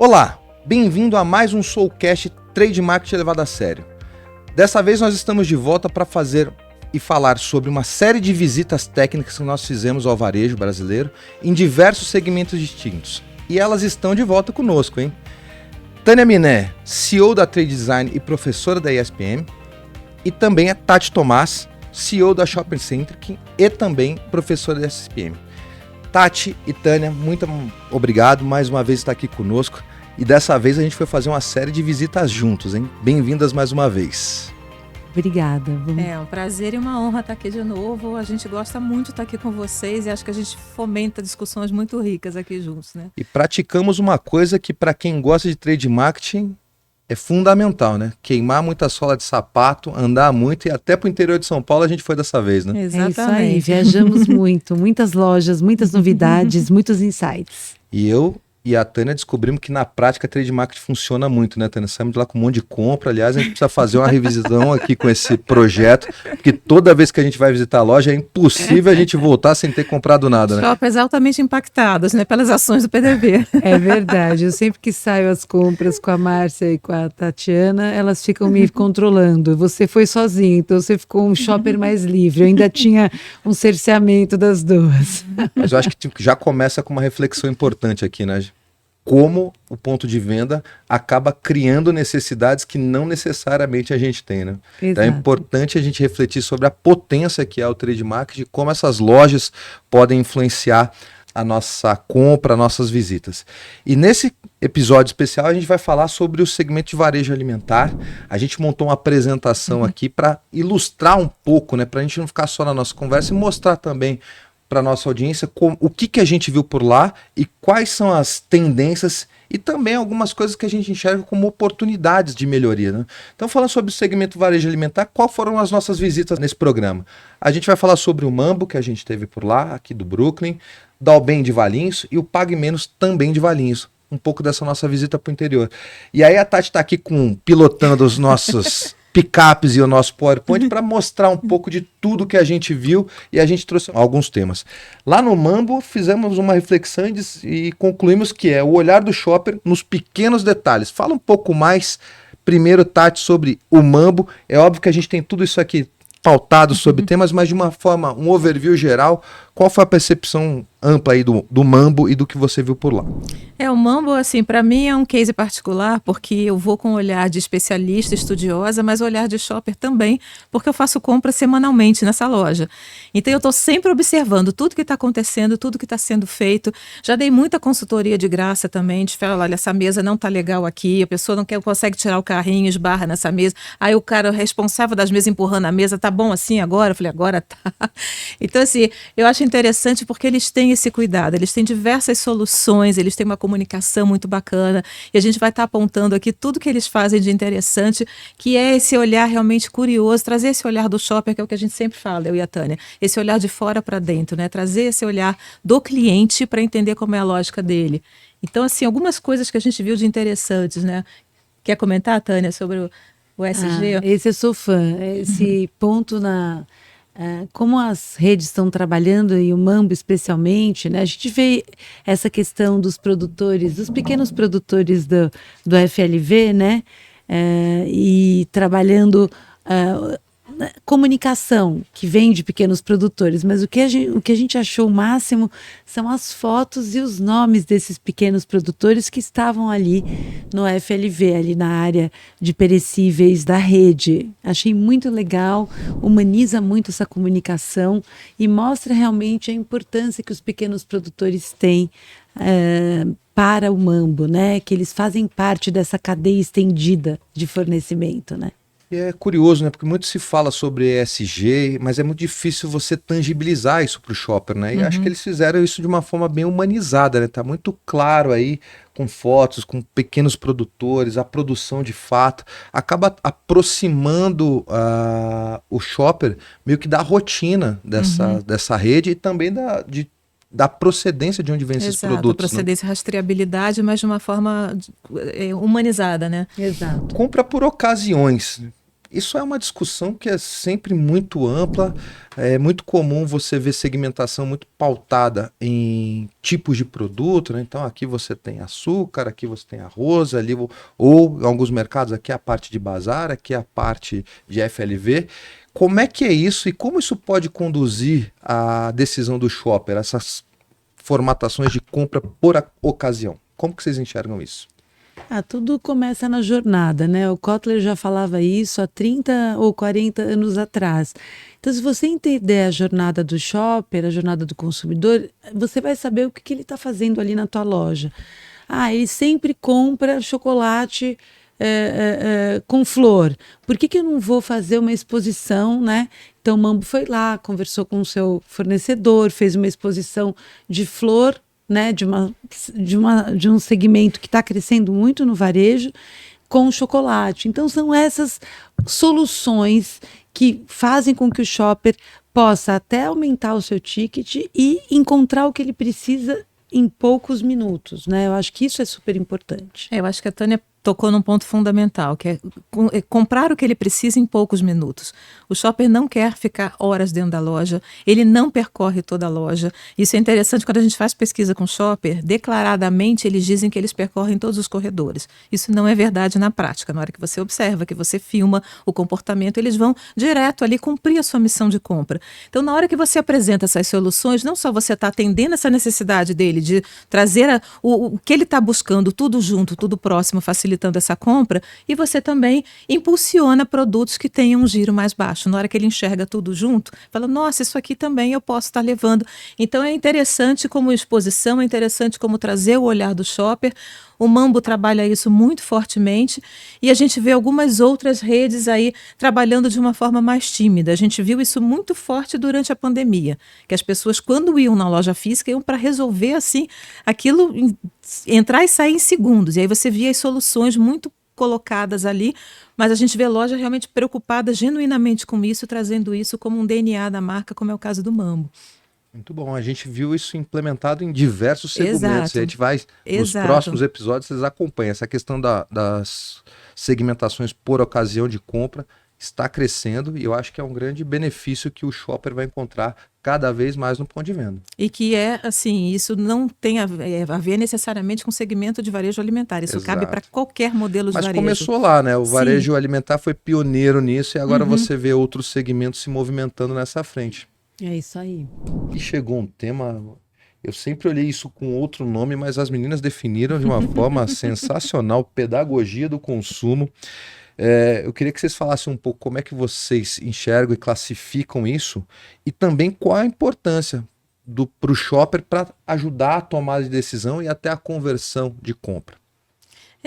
Olá, bem-vindo a mais um Soulcast Trade Marketing levado a sério. Dessa vez nós estamos de volta para fazer e falar sobre uma série de visitas técnicas que nós fizemos ao varejo brasileiro em diversos segmentos distintos. E elas estão de volta conosco, hein? Tânia Miné, CEO da Trade Design e professora da ESPM, e também a Tati Tomás, CEO da Shopping Centric e também professora da ESPM. Tati e Tânia, muito obrigado mais uma vez por estar aqui conosco. E dessa vez a gente foi fazer uma série de visitas juntos, hein? Bem-vindas mais uma vez. Obrigada. É um prazer e uma honra estar aqui de novo. A gente gosta muito de estar aqui com vocês e acho que a gente fomenta discussões muito ricas aqui juntos, né? E praticamos uma coisa que para quem gosta de trade marketing é fundamental, né? Queimar muita sola de sapato, andar muito, e até para o interior de São Paulo a gente foi dessa vez, né? Exatamente. É isso aí, viajamos muito, muitas lojas, muitas novidades, muitos insights. E eu e a Tânia descobrimos que na prática trade marketing funciona muito, né, Tânia? Saímos de lá com um monte de compra. Aliás, a gente precisa fazer uma revisão aqui com esse projeto, porque toda vez que a gente vai visitar a loja é impossível a gente voltar sem ter comprado nada, né? Shoppers altamente impactados, né, pelas ações do PDV. É verdade. Eu sempre que saio às compras com a Márcia e com a Tatiana, elas ficam me controlando. Você foi sozinha, então você ficou um shopper mais livre. Eu ainda tinha um cerceamento das duas. Mas eu acho que já começa com uma reflexão importante aqui, né? Como o ponto de venda acaba criando necessidades que não necessariamente a gente tem, né? Então é importante a gente refletir sobre a potência que é o trade marketing, como essas lojas podem influenciar a nossa compra, nossas visitas. E nesse episódio especial a gente vai falar sobre o segmento de varejo alimentar. A gente montou uma apresentação aqui para ilustrar um pouco, né? Para a gente não ficar só na nossa conversa e mostrar também para nossa audiência o que a gente viu por lá e quais são as tendências e também algumas coisas que a gente enxerga como oportunidades de melhoria, né? Então, falando sobre o segmento varejo alimentar, quais foram as nossas visitas nesse programa? A gente vai falar sobre o Mambo, que a gente teve por lá, aqui do Brooklyn, da Albem de Valinhos e o Pague Menos também de Valinhos. Um pouco dessa nossa visita para o interior. E aí a Tati está aqui pilotando os nossos picapes e o nosso PowerPoint para mostrar um pouco de tudo que a gente viu, e a gente trouxe alguns temas. Lá no Mambo fizemos uma reflexão e concluímos que é o olhar do shopper nos pequenos detalhes. Fala um pouco mais, primeiro, Tati, sobre o Mambo. É óbvio que a gente tem tudo isso aqui pautado sobre temas, mas de uma forma, um overview geral. Qual foi a percepção ampla aí do Mambo e do que você viu por lá? O Mambo, assim, para mim é um case particular, porque eu vou com um olhar de especialista, estudiosa, mas olhar de shopper também, porque eu faço compra semanalmente nessa loja. Então eu estou sempre observando tudo que está acontecendo, tudo que está sendo feito. Já dei muita consultoria de graça também, de falar, olha, essa mesa não está legal aqui, a pessoa não consegue tirar o carrinho, esbarra nessa mesa. Aí o cara responsável das mesas empurrando a mesa, tá bom assim agora? Eu falei, agora tá. Então, assim, eu acho interessante porque eles têm esse cuidado, eles têm diversas soluções, eles têm uma comunicação muito bacana, e a gente vai estar apontando aqui tudo que eles fazem de interessante, que é esse olhar realmente curioso, trazer esse olhar do shopper, que é o que a gente sempre fala, eu e a Tânia, esse olhar de fora para dentro, né? Trazer esse olhar do cliente para entender como é a lógica dele. Então, assim, algumas coisas que a gente viu de interessantes, né? Quer comentar, Tânia, sobre o SG? Esse eu sou fã, esse ponto como as redes estão trabalhando, e o Mambo especialmente, né? A gente vê essa questão dos produtores, dos pequenos produtores do FLV, né? E trabalhando comunicação que vem de pequenos produtores, mas o que a gente achou o máximo são as fotos e os nomes desses pequenos produtores que estavam ali no FLV, ali na área de perecíveis da rede. Achei muito legal, humaniza muito essa comunicação e mostra realmente a importância que os pequenos produtores têm para o Mambo, né? Que eles fazem parte dessa cadeia estendida de fornecimento, né? E é curioso, né? Porque muito se fala sobre ESG, mas é muito difícil você tangibilizar isso para o shopper, né? E acho que eles fizeram isso de uma forma bem humanizada, né? Tá muito claro aí, com fotos, com pequenos produtores, a produção de fato, acaba aproximando o shopper meio que da rotina dessa rede e também da procedência de onde vem esses produtos. Procedência, né? Rastreabilidade, mas de uma forma humanizada, né? Exato. Compra por ocasiões. Isso é uma discussão que é sempre muito ampla, é muito comum você ver segmentação muito pautada em tipos de produto, né? Então aqui você tem açúcar, aqui você tem arroz, ali, ou em alguns mercados aqui é a parte de bazar, aqui é a parte de FLV. Como é que é isso e como isso pode conduzir à decisão do shopper, essas formatações de compra por ocasião? Como que vocês enxergam isso? Tudo começa na jornada, né? O Kotler já falava isso há 30 ou 40 anos atrás. Então, se você entender a jornada do shopper, a jornada do consumidor, você vai saber o que ele está fazendo ali na tua loja. Ele sempre compra chocolate com flor. Por que eu não vou fazer uma exposição, né? Então, o Mambo foi lá, conversou com o seu fornecedor, fez uma exposição de flor, né, de um segmento que está crescendo muito no varejo com chocolate. Então, são essas soluções que fazem com que o shopper possa até aumentar o seu ticket e encontrar o que ele precisa em poucos minutos, né? Eu acho que isso é super importante. Eu acho que a Tânia tocou num ponto fundamental, que é comprar o que ele precisa em poucos minutos. O shopper não quer ficar horas dentro da loja, ele não percorre toda a loja. Isso é interessante quando a gente faz pesquisa com o shopper, declaradamente eles dizem que eles percorrem todos os corredores. Isso não é verdade na prática. Na hora que você observa, que você filma o comportamento, eles vão direto ali cumprir a sua missão de compra. Então, na hora que você apresenta essas soluções, não só você está atendendo essa necessidade dele de trazer o que ele está buscando, tudo junto, tudo próximo, facilitando essa compra, e você também impulsiona produtos que tenham um giro mais baixo. Na hora que ele enxerga tudo junto, fala, nossa, isso aqui também eu posso estar levando. Então é interessante como exposição, é interessante como trazer o olhar do shopper. O Mambo trabalha isso muito fortemente e a gente vê algumas outras redes aí trabalhando de uma forma mais tímida. A gente viu isso muito forte durante a pandemia, que as pessoas, quando iam na loja física, iam para resolver assim aquilo, entrar e sair em segundos. E aí você via as soluções muito colocadas ali, mas a gente vê loja realmente preocupada genuinamente com isso, trazendo isso como um DNA da marca, como é o caso do Mambo. Muito bom, a gente viu isso implementado em diversos segmentos. Exato. A gente vai, nos próximos episódios, vocês acompanham. Essa questão das segmentações por ocasião de compra está crescendo e eu acho que é um grande benefício que o shopper vai encontrar cada vez mais no ponto de venda. E que é assim, isso não tem a ver necessariamente com segmento de varejo alimentar, isso Exato. cabe para qualquer modelo de varejo. Mas começou lá, né? O varejo alimentar foi pioneiro nisso e agora você vê outros segmentos se movimentando nessa frente. É isso aí. E chegou um tema, eu sempre olhei isso com outro nome, mas as meninas definiram de uma forma sensacional, pedagogia do consumo. Eu queria que vocês falassem um pouco como é que vocês enxergam e classificam isso e também qual a importância para o shopper para ajudar a tomada de decisão e até a conversão de compra.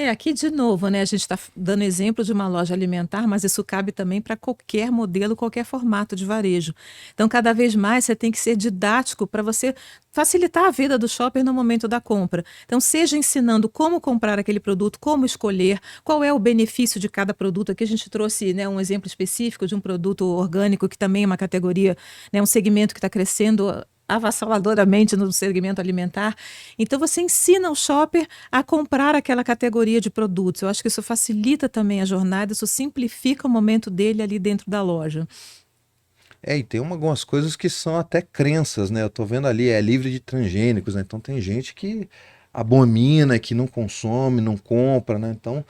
Aqui de novo, né? A gente está dando exemplo de uma loja alimentar, mas isso cabe também para qualquer modelo, qualquer formato de varejo. Então, cada vez mais você tem que ser didático para você facilitar a vida do shopper no momento da compra. Então, seja ensinando como comprar aquele produto, como escolher, qual é o benefício de cada produto. Aqui a gente trouxe, né, um exemplo específico de um produto orgânico, que também é uma categoria, né, um segmento que está crescendo avassaladoramente no segmento alimentar. Então você ensina o shopper a comprar aquela categoria de produtos. Eu acho que isso facilita também a jornada, isso simplifica o momento dele ali dentro da loja. E tem algumas coisas que são até crenças, né? Eu tô vendo ali, é livre de transgênicos, né? Então tem gente que abomina, que não consome, não compra, né? Então,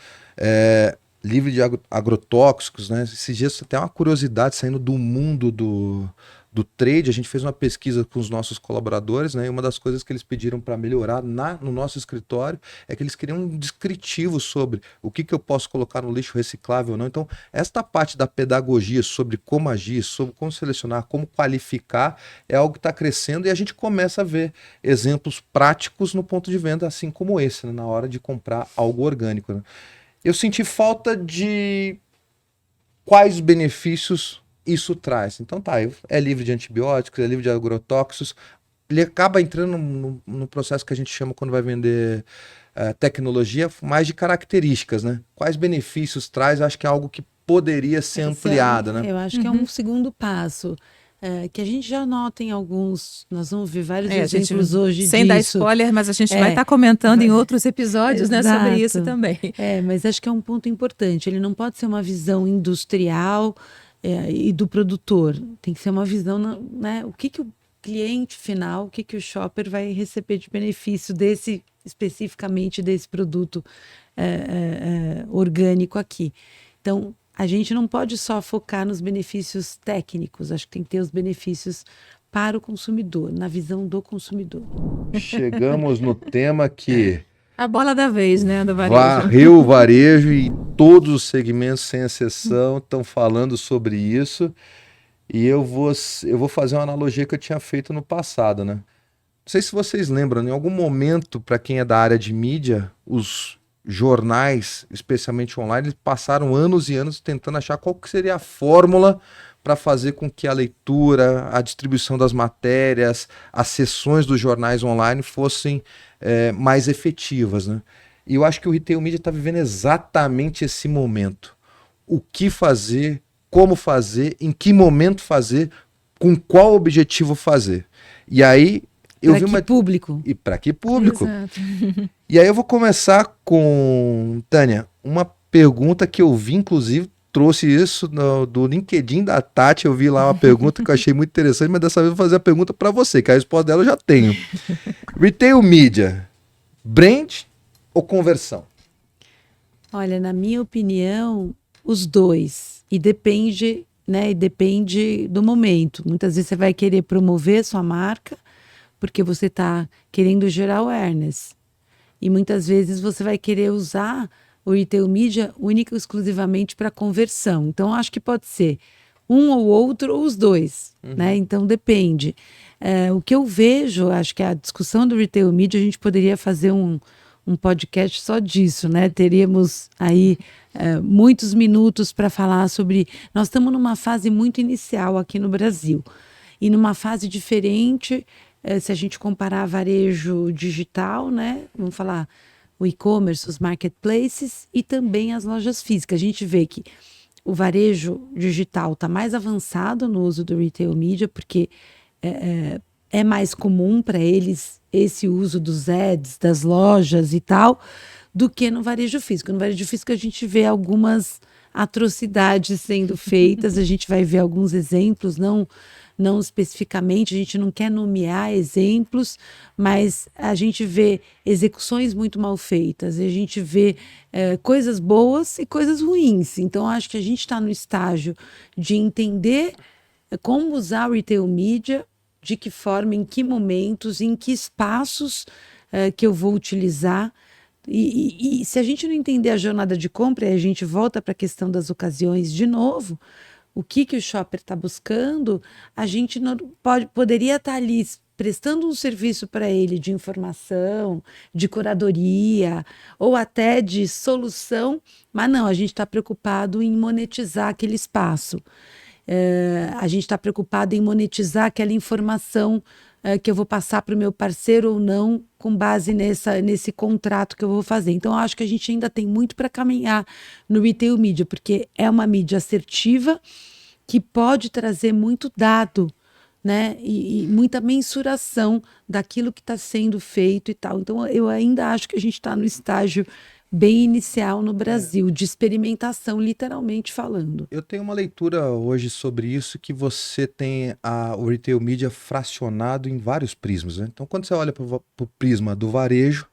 livre de agrotóxicos, né? Esses dias até uma curiosidade saindo do mundo do trade, a gente fez uma pesquisa com os nossos colaboradores, né? E uma das coisas que eles pediram para melhorar no nosso escritório é que eles queriam um descritivo sobre o que eu posso colocar no lixo reciclável ou não. Então, esta parte da pedagogia sobre como agir, sobre como selecionar, como qualificar, é algo que está crescendo e a gente começa a ver exemplos práticos no ponto de venda, assim como esse, né? Na hora de comprar algo orgânico, né? Eu senti falta de quais benefícios isso traz. Então é livre de antibióticos, é livre de agrotóxicos, ele acaba entrando no processo que a gente chama quando vai vender tecnologia, mais de características, né? Quais benefícios traz, acho que é algo que poderia ser ampliado, né? Eu acho que é um segundo passo. que a gente já nota em alguns, nós vamos ver vários exemplos hoje sem disso. Dar spoiler, mas a gente vai estar comentando em outros episódios, né, sobre isso também. Mas acho que é um ponto importante, ele não pode ser uma visão industrial e do produtor, tem que ser uma visão, né, o que o cliente final, o que o shopper vai receber de benefício especificamente desse produto orgânico aqui. Então, a gente não pode só focar nos benefícios técnicos, acho que tem que ter os benefícios para o consumidor, na visão do consumidor. Chegamos no tema que... A bola da vez, né, do varejo. Varreu o varejo e todos os segmentos, sem exceção, estão falando sobre isso. E eu vou fazer uma analogia que eu tinha feito no passado, né? Não sei se vocês lembram, em algum momento, para quem é da área de mídia, os jornais, especialmente online, eles passaram anos e anos tentando achar qual que seria a fórmula para fazer com que a leitura, a distribuição das matérias, as sessões dos jornais online fossem mais efetivas, né? E eu acho que o Retail Media está vivendo exatamente esse momento. O que fazer, como fazer, em que momento fazer, com qual objetivo fazer. E aí... público? E para que público? Exato. E aí eu vou começar com, Tânia, uma pergunta que eu vi, inclusive, trouxe isso do LinkedIn da Tati, eu vi lá uma pergunta que eu achei muito interessante, mas dessa vez eu vou fazer a pergunta para você, que a resposta dela eu já tenho. Retail Media, brand ou conversão? Olha, na minha opinião, os dois. E depende, né? E depende do momento. Muitas vezes você vai querer promover sua marca, porque você está querendo gerar awareness. E muitas vezes você vai querer usar o Retail Media única e exclusivamente para conversão. Então, acho que pode ser um ou outro, ou os dois, né? Então, depende. O que eu vejo, acho que a discussão do Retail Media, a gente poderia fazer um podcast só disso, né? Teríamos aí muitos minutos para falar sobre... Nós estamos numa fase muito inicial aqui no Brasil. E numa fase diferente... se a gente comparar varejo digital, né? Vamos falar o e-commerce, os marketplaces e também as lojas físicas. A gente vê que o varejo digital está mais avançado no uso do Retail Media, porque é mais comum para eles esse uso dos ads, das lojas e tal, do que no varejo físico. No varejo físico a gente vê algumas atrocidades sendo feitas, a gente vai ver alguns exemplos, não especificamente, a gente não quer nomear exemplos, mas a gente vê execuções muito mal feitas, a gente vê coisas boas e coisas ruins. Então, acho que a gente está no estágio de entender como usar o Retail Media, de que forma, em que momentos, em que espaços que eu vou utilizar. E se a gente não entender a jornada de compra, e a gente volta para a questão das ocasiões de novo, o que o shopper está buscando, a gente não poderia estar ali prestando um serviço para ele de informação, de curadoria, ou até de solução, mas não, a gente está preocupado em monetizar aquele espaço. A gente está preocupado em monetizar aquela informação que eu vou passar para o meu parceiro ou não, com base nesse contrato que eu vou fazer. Então, eu acho que a gente ainda tem muito para caminhar no Retail Media, porque é uma mídia assertiva que pode trazer muito dado, né? E muita mensuração daquilo que está sendo feito e tal. Então, eu ainda acho que a gente está no estágio bem inicial no Brasil, de experimentação, literalmente falando. Eu tenho uma leitura hoje sobre isso, que você tem o Retail Media fracionado em vários prismas, né? Então, quando você olha para o prisma do varejo,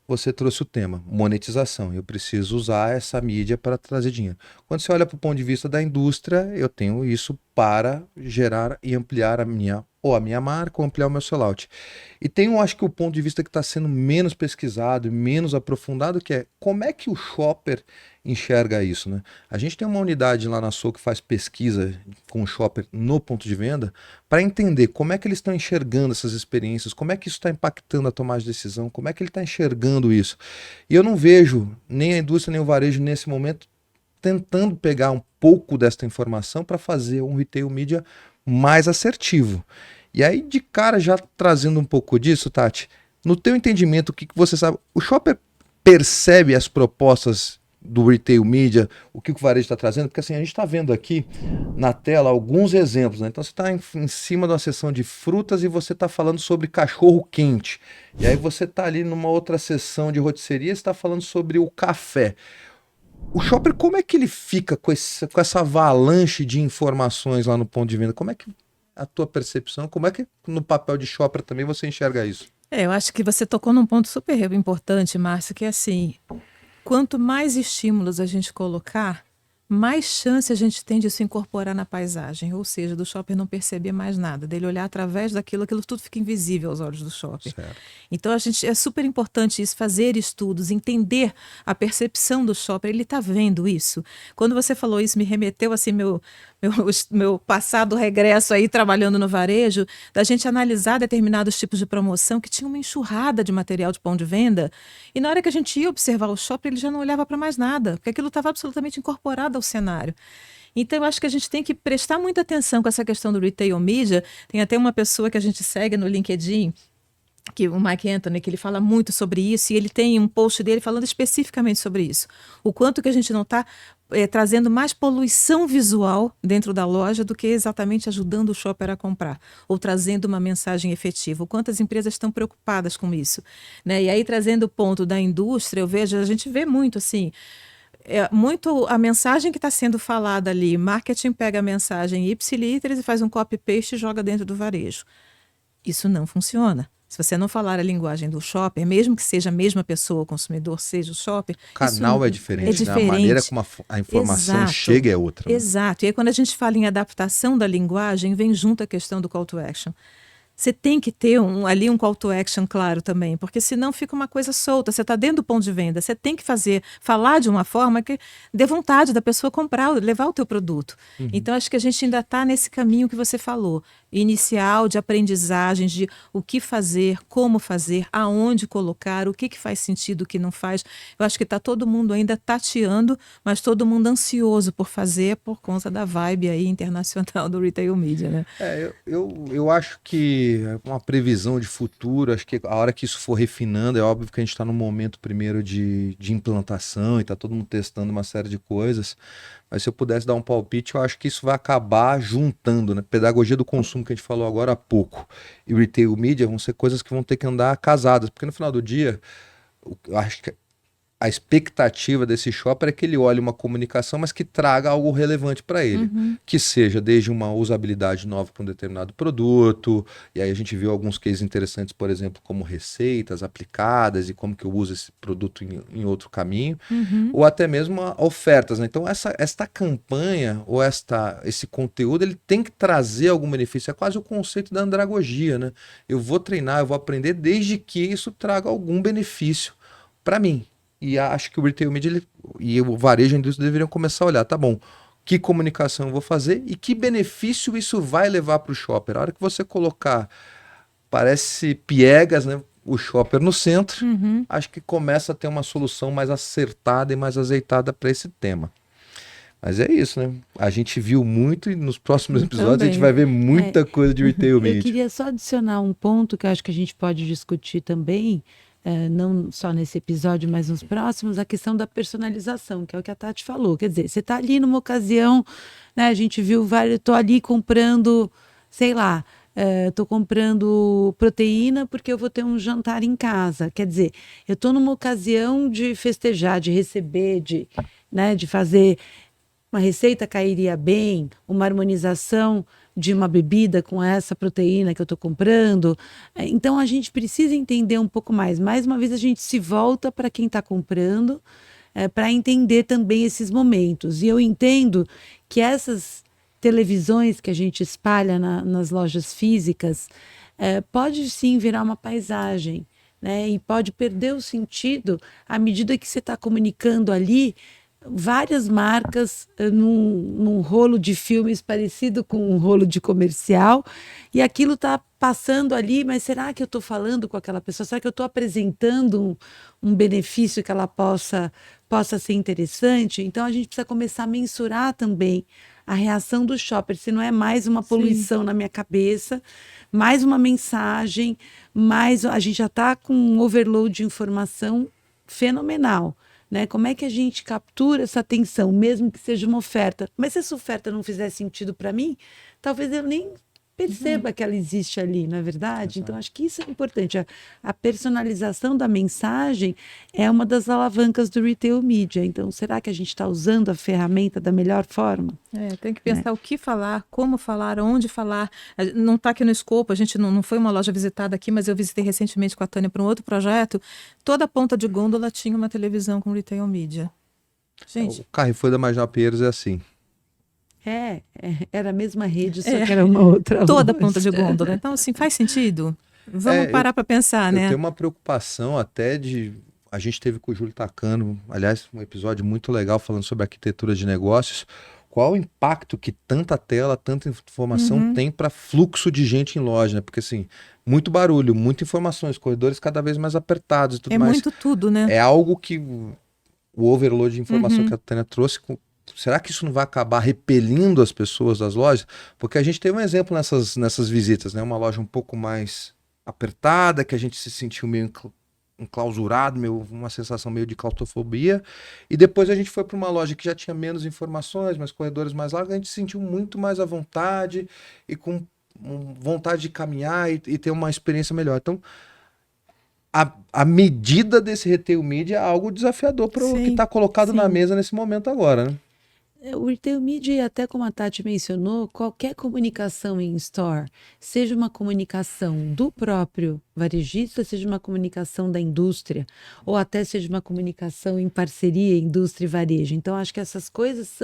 você trouxe o tema, monetização. Eu preciso usar essa mídia para trazer dinheiro. Quando você olha para o ponto de vista da indústria, eu tenho isso para gerar e ampliar a minha marca ou ampliar o meu sellout. E tem, acho que o ponto de vista que está sendo menos pesquisado e menos aprofundado, que é como é que o shopper enxerga isso, né? A gente tem uma unidade lá na Sou que faz pesquisa com o shopper no ponto de venda para entender como é que eles estão enxergando essas experiências, como é que isso está impactando a tomada de decisão, como é que ele está enxergando isso. E eu não vejo nem a indústria nem o varejo nesse momento tentando pegar um pouco desta informação para fazer um Retail Media mais assertivo. E aí, de cara, já trazendo um pouco disso, Tati, no teu entendimento, o que você sabe, o shopper percebe as propostas do retail media, o que o varejo está trazendo, porque assim, a gente está vendo aqui na tela alguns exemplos, né? Então você está em cima de uma seção de frutas e você está falando sobre cachorro quente. E aí você está ali numa outra seção de rotisseria e está falando sobre o café. O shopper, como é que ele fica com essa avalanche de informações lá no ponto de venda? Como é que a tua percepção, como é que no papel de shopper também você enxerga isso? Eu acho que você tocou num ponto super importante, Márcio, que é assim, quanto mais estímulos a gente colocar, mais chance a gente tem de se incorporar na paisagem, ou seja, do shopper não perceber mais nada, dele olhar através daquilo, aquilo tudo fica invisível aos olhos do shopper. Certo. Então é super importante isso, fazer estudos, entender a percepção do shopper, ele está vendo isso. Quando você falou isso, me remeteu assim meu passado regresso aí trabalhando no varejo, da gente analisar determinados tipos de promoção que tinha uma enxurrada de material de ponto de venda, e na hora que a gente ia observar o shopper, ele já não olhava para mais nada, porque aquilo estava absolutamente incorporado ao cenário. Então, eu acho que a gente tem que prestar muita atenção com essa questão do retail media. Tem até uma pessoa que a gente segue no LinkedIn, que o Mike Anthony, que ele fala muito sobre isso, e ele tem um post dele falando especificamente sobre isso. O quanto que a gente não está trazendo mais poluição visual dentro da loja do que exatamente ajudando o shopper a comprar, ou trazendo uma mensagem efetiva. O quanto as empresas estão preocupadas com isso, né? E aí, trazendo o ponto da indústria, a gente vê muito assim, muito a mensagem que está sendo falada ali, marketing pega a mensagem ipsiliteris e faz um copy-paste e joga dentro do varejo. Isso não funciona. Se você não falar a linguagem do shopper, mesmo que seja a mesma pessoa, o consumidor seja o shopper... O canal é diferente, né? A maneira como a informação chega é outra. Né? Exato. E aí, quando a gente fala em adaptação da linguagem, vem junto a questão do call to action. Você tem que ter ali um call to action claro também, porque senão fica uma coisa solta. Você está dentro do ponto de venda, você tem que falar de uma forma que dê vontade da pessoa comprar, levar o teu produto. Uhum. Então, acho que a gente ainda está nesse caminho que você falou, inicial de aprendizagem, de o que fazer, como fazer, aonde colocar, o que faz sentido, o que não faz. Eu acho que está todo mundo ainda tateando, mas todo mundo ansioso por fazer por conta da vibe aí internacional do retail media, né? Eu acho que uma previsão de futuro, acho que a hora que isso for refinando, é óbvio que a gente está no momento primeiro de implantação e está todo mundo testando uma série de coisas, mas se eu pudesse dar um palpite, eu acho que isso vai acabar juntando, né? Pedagogia do consumo que a gente falou agora há pouco e retail media vão ser coisas que vão ter que andar casadas, porque no final do dia, eu acho que a expectativa desse shopper é que ele olhe uma comunicação, mas que traga algo relevante para ele. Uhum. Que seja desde uma usabilidade nova para um determinado produto, e aí a gente viu alguns cases interessantes, por exemplo, como receitas aplicadas e como que eu uso esse produto em outro caminho, ou até mesmo ofertas. Né? Então, esta campanha ou esse conteúdo, ele tem que trazer algum benefício. É quase o conceito da andragogia. Né? Eu vou treinar, eu vou aprender desde que isso traga algum benefício para mim. E acho que o retail media e o varejo e a indústria deveriam começar a olhar, tá bom, que comunicação eu vou fazer e que benefício isso vai levar para o shopper. A hora que você colocar, parece piegas, né, o shopper no centro, acho que começa a ter uma solução mais acertada e mais azeitada para esse tema. Mas é isso, né? A gente viu muito e nos próximos episódios também. A gente vai ver muita coisa de retail media. Eu queria só adicionar um ponto que eu acho que a gente pode discutir também, não só nesse episódio, mas nos próximos, a questão da personalização, que é o que a Tati falou. Quer dizer, você está ali numa ocasião, né, a gente viu vários, estou ali comprando, sei lá, estou comprando proteína porque eu vou ter um jantar em casa. Quer dizer, eu estou numa ocasião de festejar, de receber, de fazer uma receita cairia bem, uma harmonização de uma bebida com essa proteína que eu estou comprando. Então, a gente precisa entender um pouco mais. Mais uma vez, a gente se volta para quem está comprando, para entender também esses momentos. E eu entendo que essas televisões que a gente espalha nas lojas físicas pode sim virar uma paisagem, né? E pode perder o sentido à medida que você está comunicando ali várias marcas num rolo de filmes parecido com um rolo de comercial, e aquilo está passando ali, mas será que eu estou falando com aquela pessoa? Será que eu estou apresentando um benefício que ela possa ser interessante? Então a gente precisa começar a mensurar também a reação do shopper, se não é mais uma poluição na minha cabeça, mais uma mensagem, a gente já está com um overload de informação fenomenal. né? Como é que a gente captura essa atenção, mesmo que seja uma oferta? Mas se essa oferta não fizer sentido para mim, talvez eu nem perceba que ela existe ali, não é verdade? Exato. Então, acho que isso é importante. A personalização da mensagem é uma das alavancas do retail media. Então, será que a gente está usando a ferramenta da melhor forma? Tem que pensar o que falar, como falar, onde falar. Não está aqui no escopo, a gente não foi uma loja visitada aqui, mas eu visitei recentemente com a Tânia para um outro projeto. Toda a ponta de gôndola tinha uma televisão com retail media. Gente, O Carrefour da Marginal Pinheiros é assim. Era a mesma rede, só que era uma outra toda a loja. ponta de gôndola. Então, assim, faz sentido? Vamos parar para pensar, Eu né? tenho uma preocupação até de... A gente teve com o Júlio Tacano, aliás, um episódio muito legal falando sobre arquitetura de negócios. Qual o impacto que tanta tela, tanta informação tem para fluxo de gente em loja, né? Porque assim, muito barulho, muita informação, os corredores cada vez mais apertados e tudo mais. É muito tudo, né? É algo que o overload de informação que a Tânia trouxe, será que isso não vai acabar repelindo as pessoas das lojas? Porque a gente teve um exemplo nessas visitas, né? Uma loja um pouco mais apertada, que a gente se sentiu meio enclausurado, uma sensação meio de claustrofobia, e depois a gente foi para uma loja que já tinha menos informações, mas corredores mais largos, a gente se sentiu muito mais à vontade e com vontade de caminhar e ter uma experiência melhor. Então, a medida desse retail media é algo desafiador para o que está colocado na mesa nesse momento agora, né? O retail media, até como a Tati mencionou, qualquer comunicação em store, seja uma comunicação do próprio varejista, seja uma comunicação da indústria, ou até seja uma comunicação em parceria indústria e varejo. Então, acho que essas coisas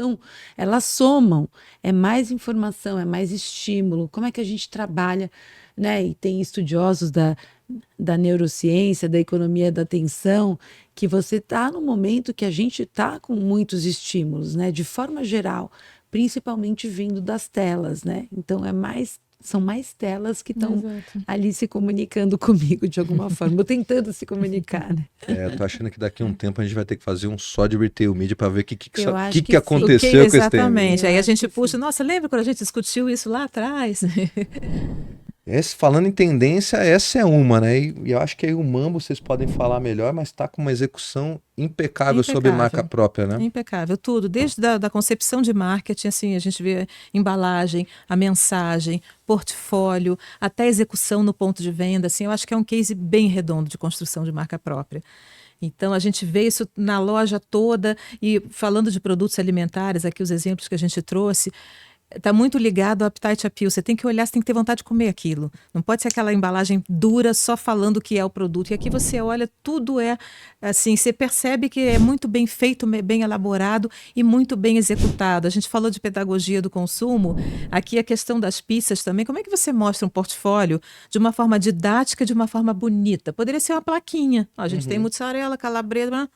elas somam, é mais informação, é mais estímulo. Como é que a gente trabalha, né? E tem estudiosos da neurociência, da economia da atenção, que você está no momento que a gente está com muitos estímulos, né? De forma geral, principalmente vindo das telas, né? Então são mais telas que estão ali se comunicando comigo de alguma forma, ou tentando se comunicar, né? Eu tô achando que daqui a um tempo a gente vai ter que fazer um só de retail media para ver o que sim. aconteceu com esse tema. Exatamente. Aí a gente puxa, nossa, lembra quando a gente discutiu isso lá atrás? Falando em tendência, essa é uma, né? E eu acho que aí o Mambo vocês podem falar melhor, mas está com uma execução impecável sobre marca própria, né? Impecável, tudo. Desde da concepção de marketing, assim, a gente vê embalagem, a mensagem, portfólio, até a execução no ponto de venda. Assim, eu acho que é um case bem redondo de construção de marca própria. Então, a gente vê isso na loja toda e falando de produtos alimentares, aqui os exemplos que a gente trouxe, está muito ligado ao appetite appeal. Você tem que olhar, você tem que ter vontade de comer aquilo. Não pode ser aquela embalagem dura só falando o que é o produto. E aqui você olha, tudo é assim, você percebe que é muito bem feito, bem elaborado e muito bem executado. A gente falou de pedagogia do consumo. Aqui a questão das pizzas também. Como é que você mostra um portfólio de uma forma didática, de uma forma bonita? Poderia ser uma plaquinha. Ó, a gente tem mussarela, calabresa,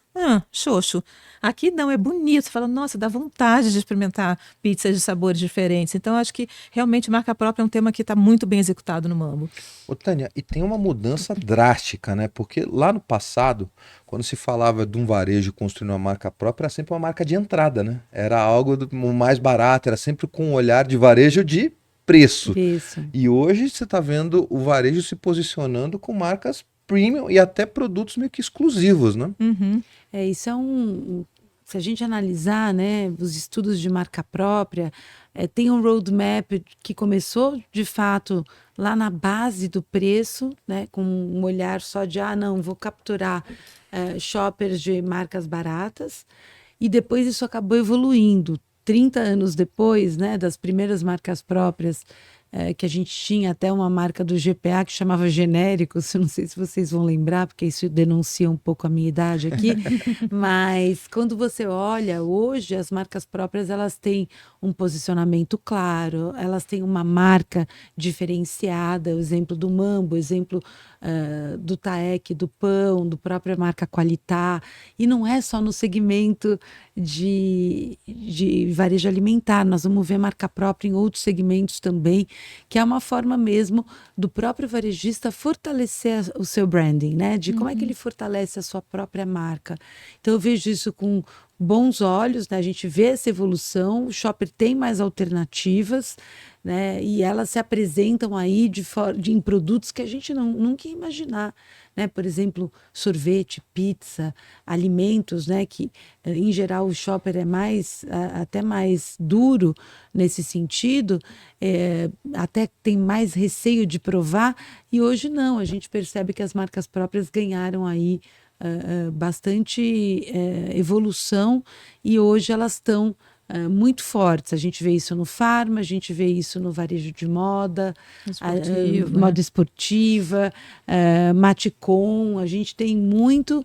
xoxo. Aqui não, é bonito. Você fala, nossa, dá vontade de experimentar pizzas de sabores diferentes. Então, acho que realmente marca própria é um tema que está muito bem executado no Mambo. Ô, Tânia, e tem uma mudança drástica, né? Porque lá no passado, quando se falava de um varejo construindo uma marca própria, era sempre uma marca de entrada, né? Era algo mais barato, era sempre com um olhar de varejo de preço. Isso. E hoje você está vendo o varejo se posicionando com marcas premium e até produtos meio que exclusivos, né? Isso é se a gente analisar, né, os estudos de marca própria, tem um roadmap que começou, de fato, lá na base do preço, né, com um olhar só de, não, vou capturar shoppers de marcas baratas, e depois isso acabou evoluindo. 30 anos depois, né, das primeiras marcas próprias, que a gente tinha até uma marca do GPA que chamava Genéricos, não sei se vocês vão lembrar, porque isso denuncia um pouco a minha idade aqui, mas quando você olha, hoje as marcas próprias, elas têm um posicionamento claro, elas têm uma marca diferenciada, o exemplo do Mambo, o exemplo do Taek, do Pão, do própria marca Qualitá, e não é só no segmento de varejo alimentar, nós vamos ver marca própria em outros segmentos também, que é uma forma mesmo do próprio varejista fortalecer o seu branding, né? De como é que ele fortalece a sua própria marca. Então eu vejo isso com bons olhos, né? A gente vê essa evolução, o shopper tem mais alternativas, né? E elas se apresentam aí em produtos que a gente nunca ia imaginar, né? Por exemplo, sorvete, pizza, alimentos, né? Que em geral o shopper é até mais duro nesse sentido, até tem mais receio de provar, e hoje não, a gente percebe que as marcas próprias ganharam aí bastante evolução, e hoje elas estão muito fortes. A gente vê isso no farma, a gente vê isso no varejo de moda, moda esportiva, Maticom. A gente tem muito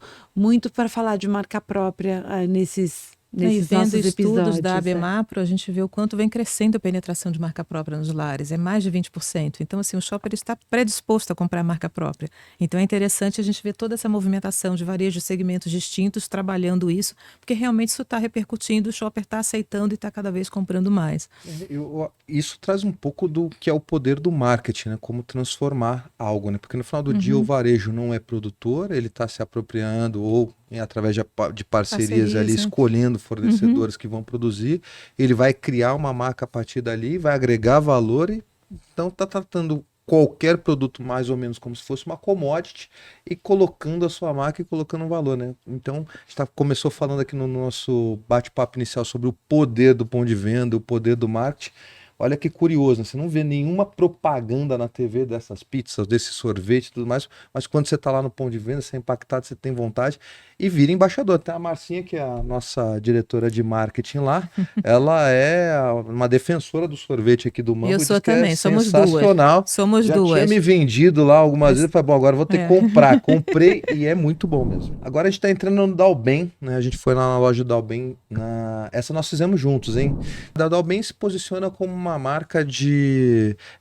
para falar de marca própria nesses vendo estudos da ABMAPRO, a gente vê o quanto vem crescendo a penetração de marca própria nos lares, é mais de 20%. Então, assim, o shopper está predisposto a comprar marca própria. Então, é interessante a gente ver toda essa movimentação de varejo de segmentos distintos trabalhando isso, porque realmente isso está repercutindo, o shopper está aceitando e está cada vez comprando mais. Isso traz um pouco do que é o poder do marketing, né? Como transformar algo, né? Porque no final do dia o varejo não é produtor, ele está se apropriando ou através de parcerias ali, escolhendo fornecedores que vão produzir, ele vai criar uma marca a partir dali, vai agregar valor, e então está tratando qualquer produto mais ou menos como se fosse uma commodity e colocando a sua marca e colocando um valor, né? Então, a gente começou falando aqui no nosso bate-papo inicial sobre o poder do ponto de venda, o poder do marketing. Olha que curioso, né? Você não vê nenhuma propaganda na TV dessas pizzas, desse sorvete e tudo mais, mas quando você está lá no ponto de venda, você é impactado, você tem vontade e vira embaixador. Tem a Marcinha, que é a nossa diretora de marketing lá, ela é uma defensora do sorvete aqui do Mambo. Eu sou também, é sensacional. Somos duas. Já tinha me vendido lá algumas vezes, eu falei, bom, agora vou ter que comprar. Comprei e é muito bom mesmo. Agora a gente está entrando no Dalben, né? A gente foi lá na loja do Dalben, essa nós fizemos juntos, hein? A Dalben se posiciona como uma marca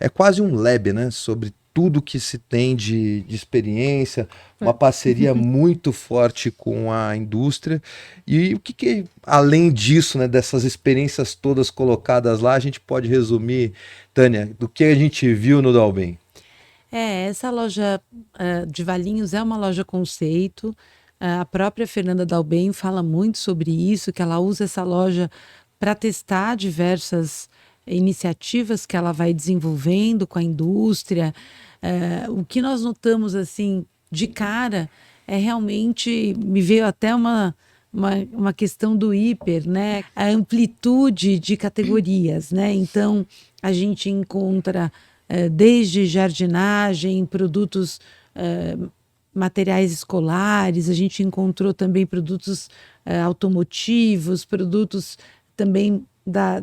é quase um lab, né? Sobre tudo que se tem de experiência, uma parceria muito forte com a indústria. E o que além disso, né, dessas experiências todas colocadas lá, a gente pode resumir, Tânia, do que a gente viu no Dalben? Essa loja de Valinhos é uma loja conceito. A própria Fernanda Dalben fala muito sobre isso, que ela usa essa loja para testar diversas iniciativas que ela vai desenvolvendo com a indústria. O que nós notamos assim de cara é realmente, me veio até uma questão do hiper, né? A amplitude de categorias, né? Então a gente encontra desde jardinagem, produtos, materiais escolares, a gente encontrou também produtos automotivos, produtos também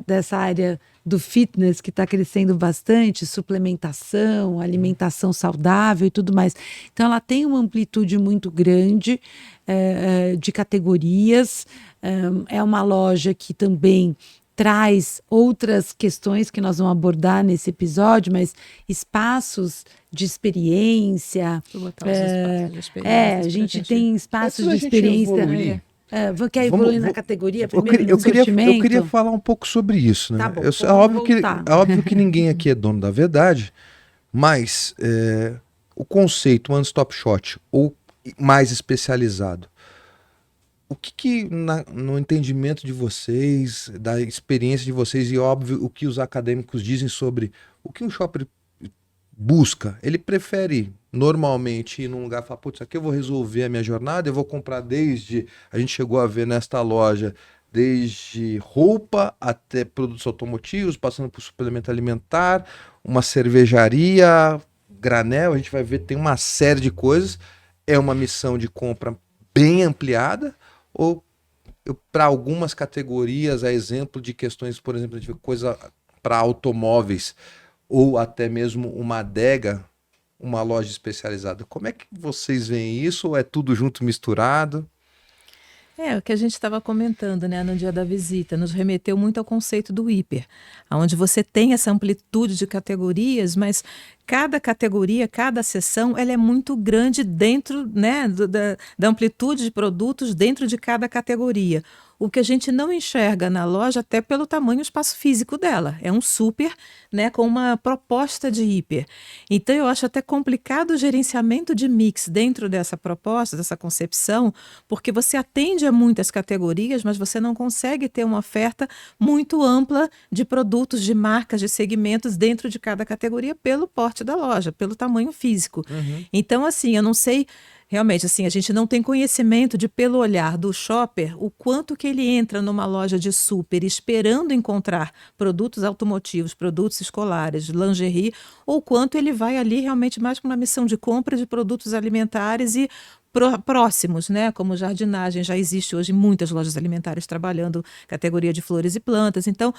dessa área do fitness, que está crescendo bastante, suplementação, alimentação saudável e tudo mais. Então, ela tem uma amplitude muito grande de categorias. É uma loja que também traz outras questões que nós vamos abordar nesse episódio, mas espaços de experiência. A gente tem espaços de experiência. Quer evoluir na categoria primeiro? Eu queria falar um pouco sobre isso, né? Tá bom, é óbvio que ninguém aqui é dono da verdade, mas o conceito one-stop shop ou mais especializado, o que no entendimento de vocês, da experiência de vocês, e óbvio o que os acadêmicos dizem sobre o que um shopper busca, ele prefere normalmente ir num lugar e falar, putz, aqui eu vou resolver a minha jornada, eu vou comprar a gente chegou a ver nesta loja, desde roupa até produtos automotivos, passando por suplemento alimentar, uma cervejaria, granel, a gente vai ver, tem uma série de coisas, é uma missão de compra bem ampliada, ou para algumas categorias, a exemplo de questões, por exemplo, de coisa para automóveis, ou até mesmo uma adega, uma loja especializada. Como é que vocês veem isso? Ou é tudo junto, misturado? O que a gente estava comentando, né, no dia da visita, nos remeteu muito ao conceito do hiper, onde você tem essa amplitude de categorias, mas cada categoria, cada seção, ela é muito grande dentro, né, da amplitude de produtos dentro de cada categoria. O que a gente não enxerga na loja, até pelo tamanho e espaço físico dela. É um super, né, com uma proposta de hiper. Então, eu acho até complicado o gerenciamento de mix dentro dessa proposta, dessa concepção, porque você atende a muitas categorias, mas você não consegue ter uma oferta muito ampla de produtos, de marcas, de segmentos dentro de cada categoria pelo porte da loja, pelo tamanho físico. Então, assim, eu não sei... Realmente, assim, a gente não tem conhecimento de, pelo olhar do shopper, o quanto que ele entra numa loja de super esperando encontrar produtos automotivos, produtos escolares, lingerie, ou quanto ele vai ali realmente mais com uma missão de compra de produtos alimentares e próximos, né? Como jardinagem, já existe hoje muitas lojas alimentares trabalhando categoria de flores e plantas. Então,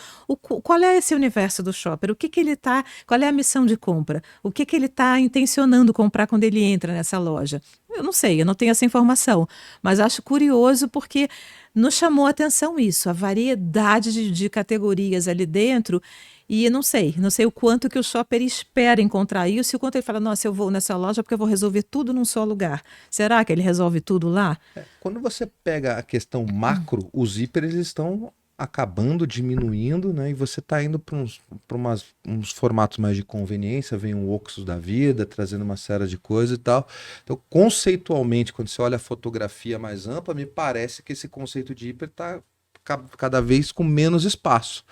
qual é esse universo do shopper? O que ele tá, qual é a missão de compra? O que ele está intencionando comprar quando ele entra nessa loja? Eu não sei, eu não tenho essa informação, mas acho curioso porque nos chamou a atenção isso, a variedade de categorias ali dentro. E não sei o quanto que o shopper espera encontrar isso e o quanto ele fala, nossa, eu vou nessa loja porque eu vou resolver tudo num só lugar. Será que ele resolve tudo lá? Quando você pega a questão macro, os hiper eles estão acabando, diminuindo, né? E você está indo para uns formatos mais de conveniência, vem um Oxus da vida, trazendo uma série de coisas e tal. Então, conceitualmente, quando você olha a fotografia mais ampla, me parece que esse conceito de hiper está cada vez com menos espaço.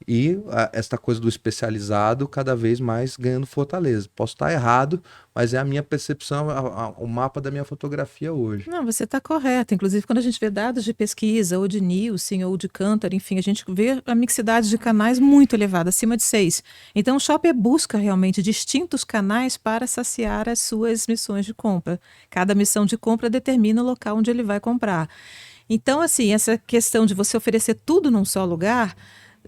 E esta coisa do especializado cada vez mais ganhando fortaleza. Posso estar errado, mas é a minha percepção, o mapa da minha fotografia hoje. Não, você está correto. Inclusive, quando a gente vê dados de pesquisa, ou de Nielsen, ou de Kantar, enfim, a gente vê a mixidade de canais muito elevada, acima de 6. Então, o shopper busca realmente distintos canais para saciar as suas missões de compra. Cada missão de compra determina o local onde ele vai comprar. Então, assim, essa questão de você oferecer tudo num só lugar...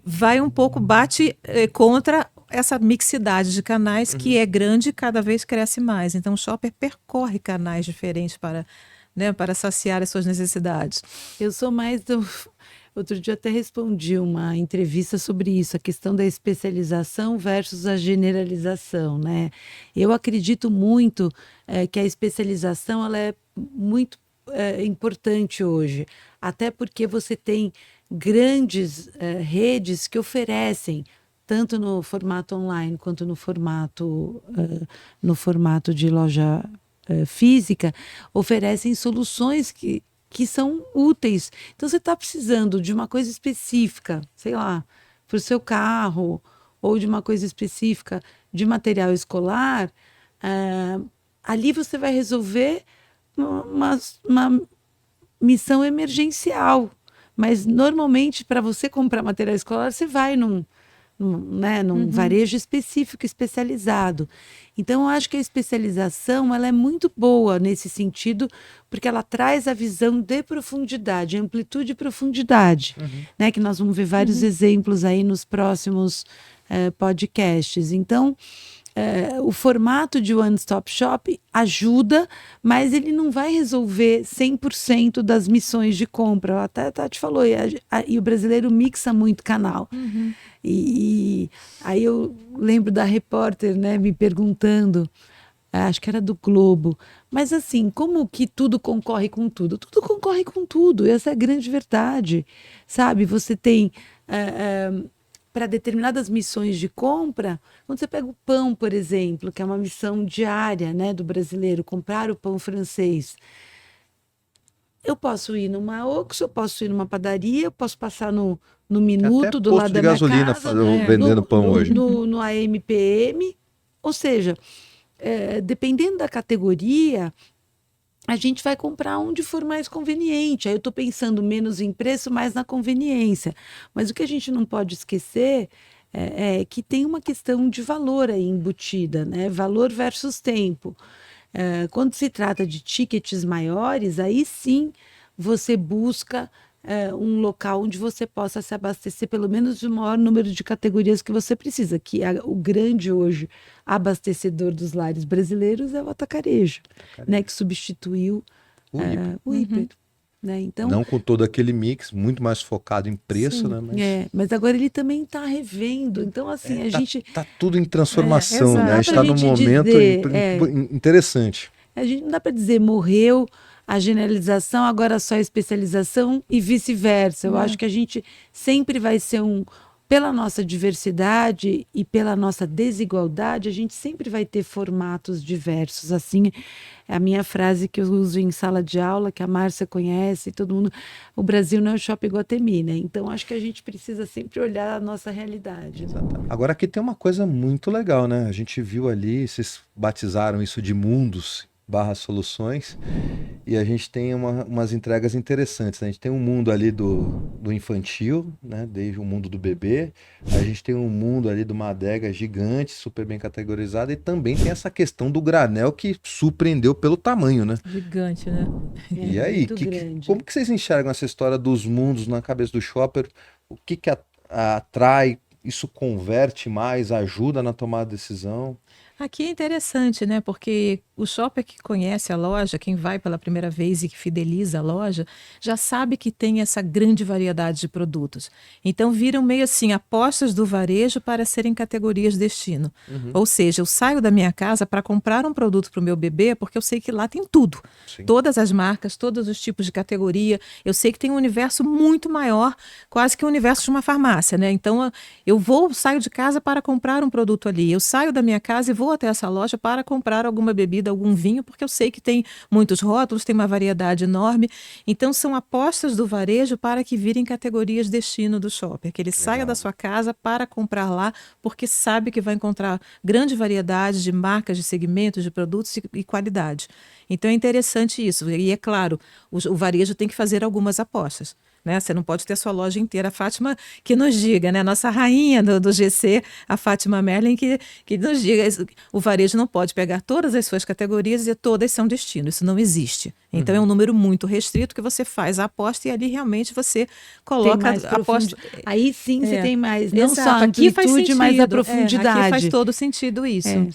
vai um pouco, bate contra essa mixidade de canais que é grande e cada vez cresce mais. Então, o shopper percorre canais diferentes para saciar as suas necessidades. Eu sou mais do... Outro dia eu até respondi uma entrevista sobre isso, a questão da especialização versus a generalização, né? Eu acredito muito que a especialização ela é muito importante hoje, até porque você tem grandes redes que oferecem, tanto no formato online quanto no formato de loja física, oferecem soluções que são úteis. Então, você está precisando de uma coisa específica, sei lá, para o seu carro, ou de uma coisa específica de material escolar, ali você vai resolver uma missão emergencial. Mas, normalmente, para você comprar material escolar, você vai num varejo específico, especializado. Então, eu acho que a especialização ela é muito boa nesse sentido, porque ela traz a visão de profundidade, amplitude e profundidade, né? Que nós vamos ver vários exemplos aí nos próximos podcasts. Então, o formato de one-stop shop ajuda, mas ele não vai resolver 100% das missões de compra. Até a Tati falou, e o brasileiro mixa muito canal. E aí eu lembro da repórter, né, me perguntando, acho que era do Globo, mas assim, como que tudo concorre com tudo? Tudo concorre com tudo, essa é a grande verdade, sabe? Você tem... para determinadas missões de compra, quando você pega o pão, por exemplo, que é uma missão diária, né, do brasileiro, comprar o pão francês. Eu posso ir numa Oxxo, eu posso ir numa padaria, eu posso passar no Minuto, do lado da minha casa, vendendo pão hoje. No AMPM, ou seja, dependendo da categoria, a gente vai comprar onde for mais conveniente. Aí eu estou pensando menos em preço, mais na conveniência. Mas o que a gente não pode esquecer é que tem uma questão de valor aí embutida, né? Valor versus tempo. Quando se trata de tickets maiores, aí sim você busca um local onde você possa se abastecer pelo menos do maior número de categorias que você precisa, que o grande hoje abastecedor dos lares brasileiros é o atacarejo, né, que substituiu o hiper. né? Então, não com todo aquele mix, muito mais focado em preço, sim, né? mas agora ele também está revendo. Então, assim, a gente. Tá tudo em transformação, exato. né? A gente Não está dá pra num gente momento dizer, interessante. a gente não dá para dizer morreu a generalização, agora só a especialização e vice-versa. Eu acho que a gente sempre vai ser pela nossa diversidade e pela nossa desigualdade, a gente sempre vai ter formatos diversos. Assim, é a minha frase que eu uso em sala de aula, que a Márcia conhece, todo mundo. O Brasil não é o Shopping Iguatemi, né? Então, acho que a gente precisa sempre olhar a nossa realidade. Agora aqui tem uma coisa muito legal, né? A gente viu ali, vocês batizaram isso de mundos / soluções, e a gente tem umas entregas interessantes, né? A gente tem um mundo ali do infantil, né? Desde o mundo do bebê, a gente tem um mundo ali de uma adega gigante, super bem categorizada, e também tem essa questão do granel que surpreendeu pelo tamanho, né? Gigante, né? E aí, como que vocês enxergam essa história dos mundos na cabeça do shopper? O que atrai? Isso converte mais, ajuda na tomada de decisão? Aqui é interessante, né? Porque o shopper que conhece a loja, quem vai pela primeira vez e que fideliza a loja, já sabe que tem essa grande variedade de produtos. Então viram meio assim apostas do varejo para serem categorias destino. Ou seja, eu saio da minha casa para comprar um produto para o meu bebê porque eu sei que lá tem tudo. Sim. Todas as marcas, todos os tipos de categoria. Eu sei que tem um universo muito maior, quase que o universo de uma farmácia, né? Então saio de casa para comprar um produto ali. Eu saio da minha casa e vou até essa loja para comprar alguma bebida, algum vinho, porque eu sei que tem muitos rótulos, tem uma variedade enorme. Então, são apostas do varejo para que virem categorias destino do shopper, que ele saia da sua casa para comprar lá, porque sabe que vai encontrar grande variedade de marcas, de segmentos, de produtos e qualidade. Então, é interessante isso. E, é claro, o varejo tem que fazer algumas apostas. Né? Você não pode ter a sua loja inteira. A Fátima que nos diga, né? Nossa rainha do GC, a Fátima Merlin, que nos diga, o varejo não pode pegar todas as suas categorias e dizer todas são destino, isso não existe. Então é um número muito restrito que você faz a aposta e ali realmente você coloca a aposta. Aí sim você tem mais, não Exato. só a amplitude, mas a profundidade. Aqui faz todo sentido isso. É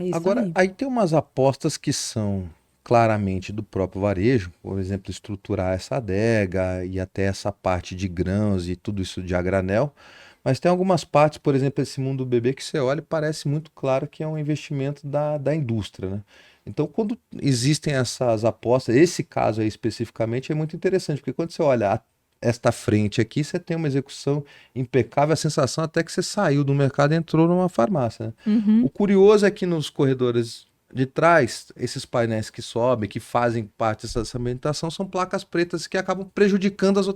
isso. Agora, aí tem umas apostas que são claramente do próprio varejo, por exemplo, estruturar essa adega e até essa parte de grãos e tudo isso de a granel, mas tem algumas partes, por exemplo, esse mundo do bebê que você olha e parece muito claro que é um investimento da indústria, né? Então, quando existem essas apostas, esse caso aí especificamente é muito interessante, porque quando você olha esta frente aqui, você tem uma execução impecável, a sensação até que você saiu do mercado e entrou numa farmácia, né? O curioso é que nos corredores de trás, esses painéis que sobem, que fazem parte dessa ambientação, são placas pretas que acabam prejudicando as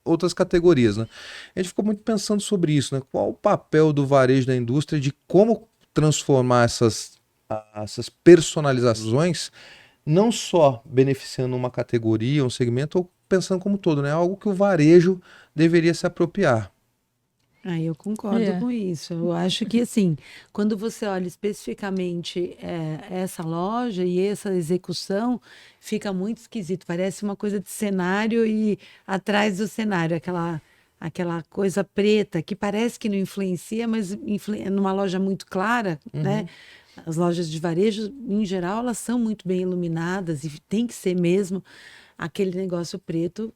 outras categorias, né? A gente ficou muito pensando sobre isso, né? Qual o papel do varejo da indústria de como transformar essas personalizações, não só beneficiando uma categoria, um segmento, ou pensando como todo, né? Algo que o varejo deveria se apropriar. Eu concordo com isso. Eu acho que, assim, quando você olha especificamente essa loja e essa execução, fica muito esquisito. Parece uma coisa de cenário e atrás do cenário, aquela coisa preta que parece que não influencia, mas numa loja muito clara, né? As lojas de varejo, em geral, elas são muito bem iluminadas e tem que ser mesmo. Aquele negócio preto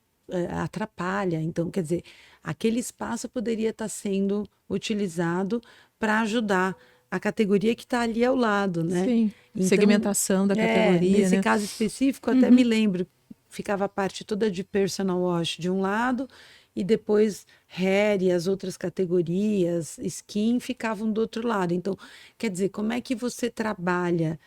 atrapalha. Então, quer dizer, aquele espaço poderia estar sendo utilizado para ajudar a categoria que está ali ao lado, né? Sim, então, segmentação da categoria, nesse né? caso específico, até me lembro, ficava a parte toda de personal wash de um lado e depois hair e as outras categorias, skin, ficavam do outro lado. Então, quer dizer, como é que você trabalha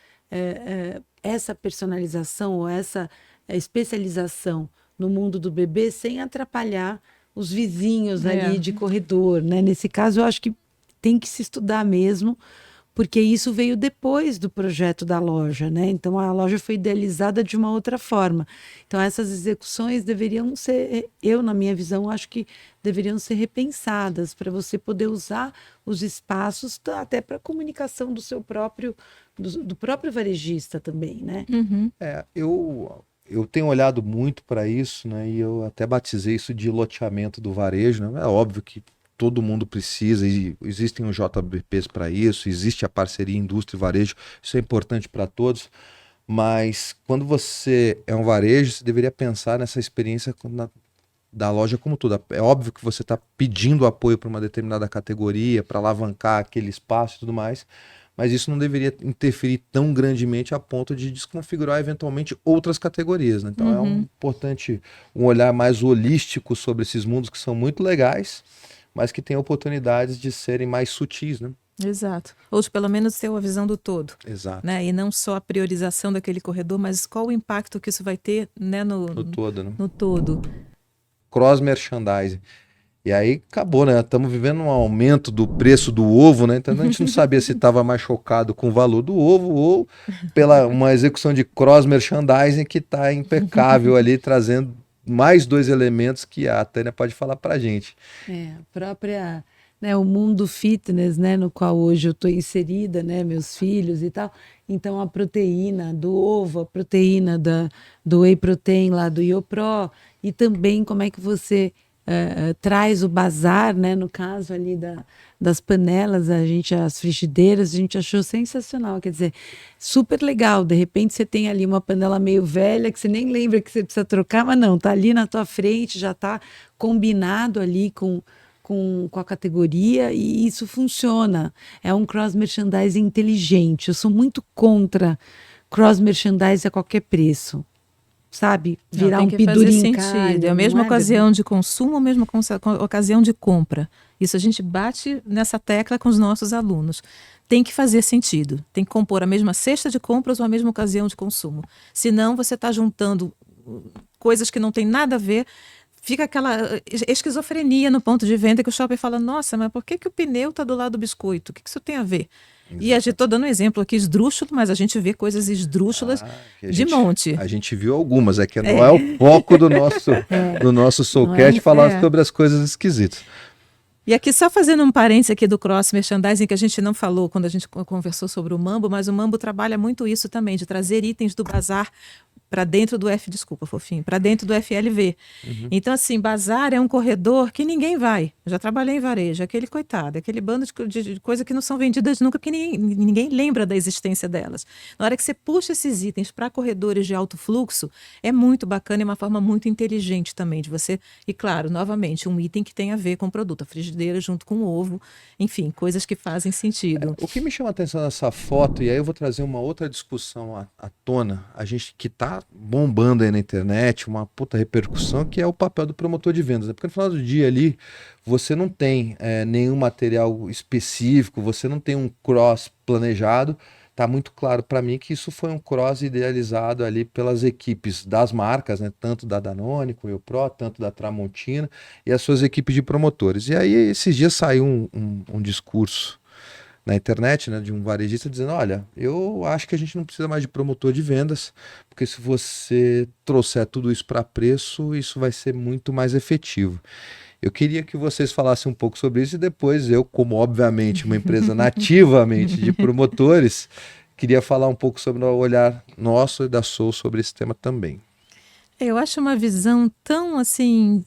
essa personalização ou essa especialização no mundo do bebê sem atrapalhar os vizinhos ali de corredor, né? Nesse caso, eu acho que tem que se estudar mesmo, porque isso veio depois do projeto da loja, né? Então, a loja foi idealizada de uma outra forma. Então, essas execuções deveriam ser, na minha visão, acho que deveriam ser repensadas para você poder usar os espaços até para comunicação do seu próprio, do próprio varejista também, né? Eu tenho olhado muito para isso, né? E eu até batizei isso de loteamento do varejo, né? É óbvio que todo mundo precisa, e existem os JBPs para isso, existe a parceria indústria e varejo, isso é importante para todos. Mas quando você é um varejo, você deveria pensar nessa experiência da loja como tudo. É óbvio que você está pedindo apoio para uma determinada categoria, para alavancar aquele espaço e tudo mais, mas isso não deveria interferir tão grandemente a ponto de desconfigurar eventualmente outras categorias, né? Então é importante um olhar mais holístico sobre esses mundos que são muito legais, mas que têm oportunidades de serem mais sutis, né? Exato. Ou de pelo menos ter uma visão do todo. Exato. Né? E não só a priorização daquele corredor, mas qual o impacto que isso vai ter, né, No todo, né? no todo. Cross-merchandising. E aí acabou, né? Estamos vivendo um aumento do preço do ovo, né? Então a gente não sabia se estava mais chocado com o valor do ovo ou pela uma execução de cross-merchandising que está impecável ali, trazendo mais 2 elementos que a Tânia pode falar para a gente. A própria, né, o mundo fitness, né, no qual hoje eu estou inserida, né, meus filhos e tal. Então a proteína do ovo, a proteína do whey protein lá do Iopro, e também como é que você traz o bazar, né, no caso ali das panelas, as frigideiras, a gente achou sensacional, quer dizer, super legal. De repente você tem ali uma panela meio velha que você nem lembra que você precisa trocar, mas não, tá ali na tua frente, já tá combinado ali com a categoria, e isso funciona. É um cross-merchandising inteligente. Eu sou muito contra cross-merchandising a qualquer preço. Sabe? Virar um pidurim caro. É a mesma ocasião de consumo, a mesma ocasião de compra. Isso a gente bate nessa tecla com os nossos alunos. Tem que fazer sentido. Tem que compor a mesma cesta de compras ou a mesma ocasião de consumo. Senão você está juntando coisas que não tem nada a ver. Fica aquela esquizofrenia no ponto de venda que o shopping fala, nossa, mas por que o pneu está do lado do biscoito? O que isso tem a ver? Exatamente. E a gente, estou dando um exemplo aqui esdrúxulo, mas a gente vê coisas esdrúxulas de monte. A gente viu algumas, que não é o foco do nosso Soulcast falar sobre as coisas esquisitas. E aqui, só fazendo um parênteses aqui do cross-merchandising, que a gente não falou quando a gente conversou sobre o Mambo, mas o Mambo trabalha muito isso também, de trazer itens do bazar para dentro do para dentro do FLV. Então, assim, bazar é um corredor que ninguém vai. Eu já trabalhei em varejo, aquele coitado, aquele bando de coisas que não são vendidas nunca, porque ninguém lembra da existência delas. Na hora que você puxa esses itens para corredores de alto fluxo, é muito bacana e uma forma muito inteligente também de você. E claro, novamente, um item que tem a ver com o produto, a frigideira junto com o ovo, enfim, coisas que fazem sentido. O que me chama a atenção nessa foto, e aí eu vou trazer uma outra discussão à tona, a gente que está bombando aí na internet, uma puta repercussão, que é o papel do promotor de vendas. Porque no final do dia ali, você não tem nenhum material específico, você não tem um cross planejado. Tá muito claro para mim que isso foi um cross idealizado ali pelas equipes das marcas, né? Tanto da Danone, com o Iopro, tanto da Tramontina e as suas equipes de promotores. E aí esses dias saiu um discurso na internet, né, de um varejista dizendo, olha, eu acho que a gente não precisa mais de promotor de vendas, porque se você trouxer tudo isso para preço, isso vai ser muito mais efetivo. Eu queria que vocês falassem um pouco sobre isso e depois eu, como obviamente uma empresa nativamente de promotores, queria falar um pouco sobre o olhar nosso e da Soul sobre esse tema também. Eu acho uma visão tão assim,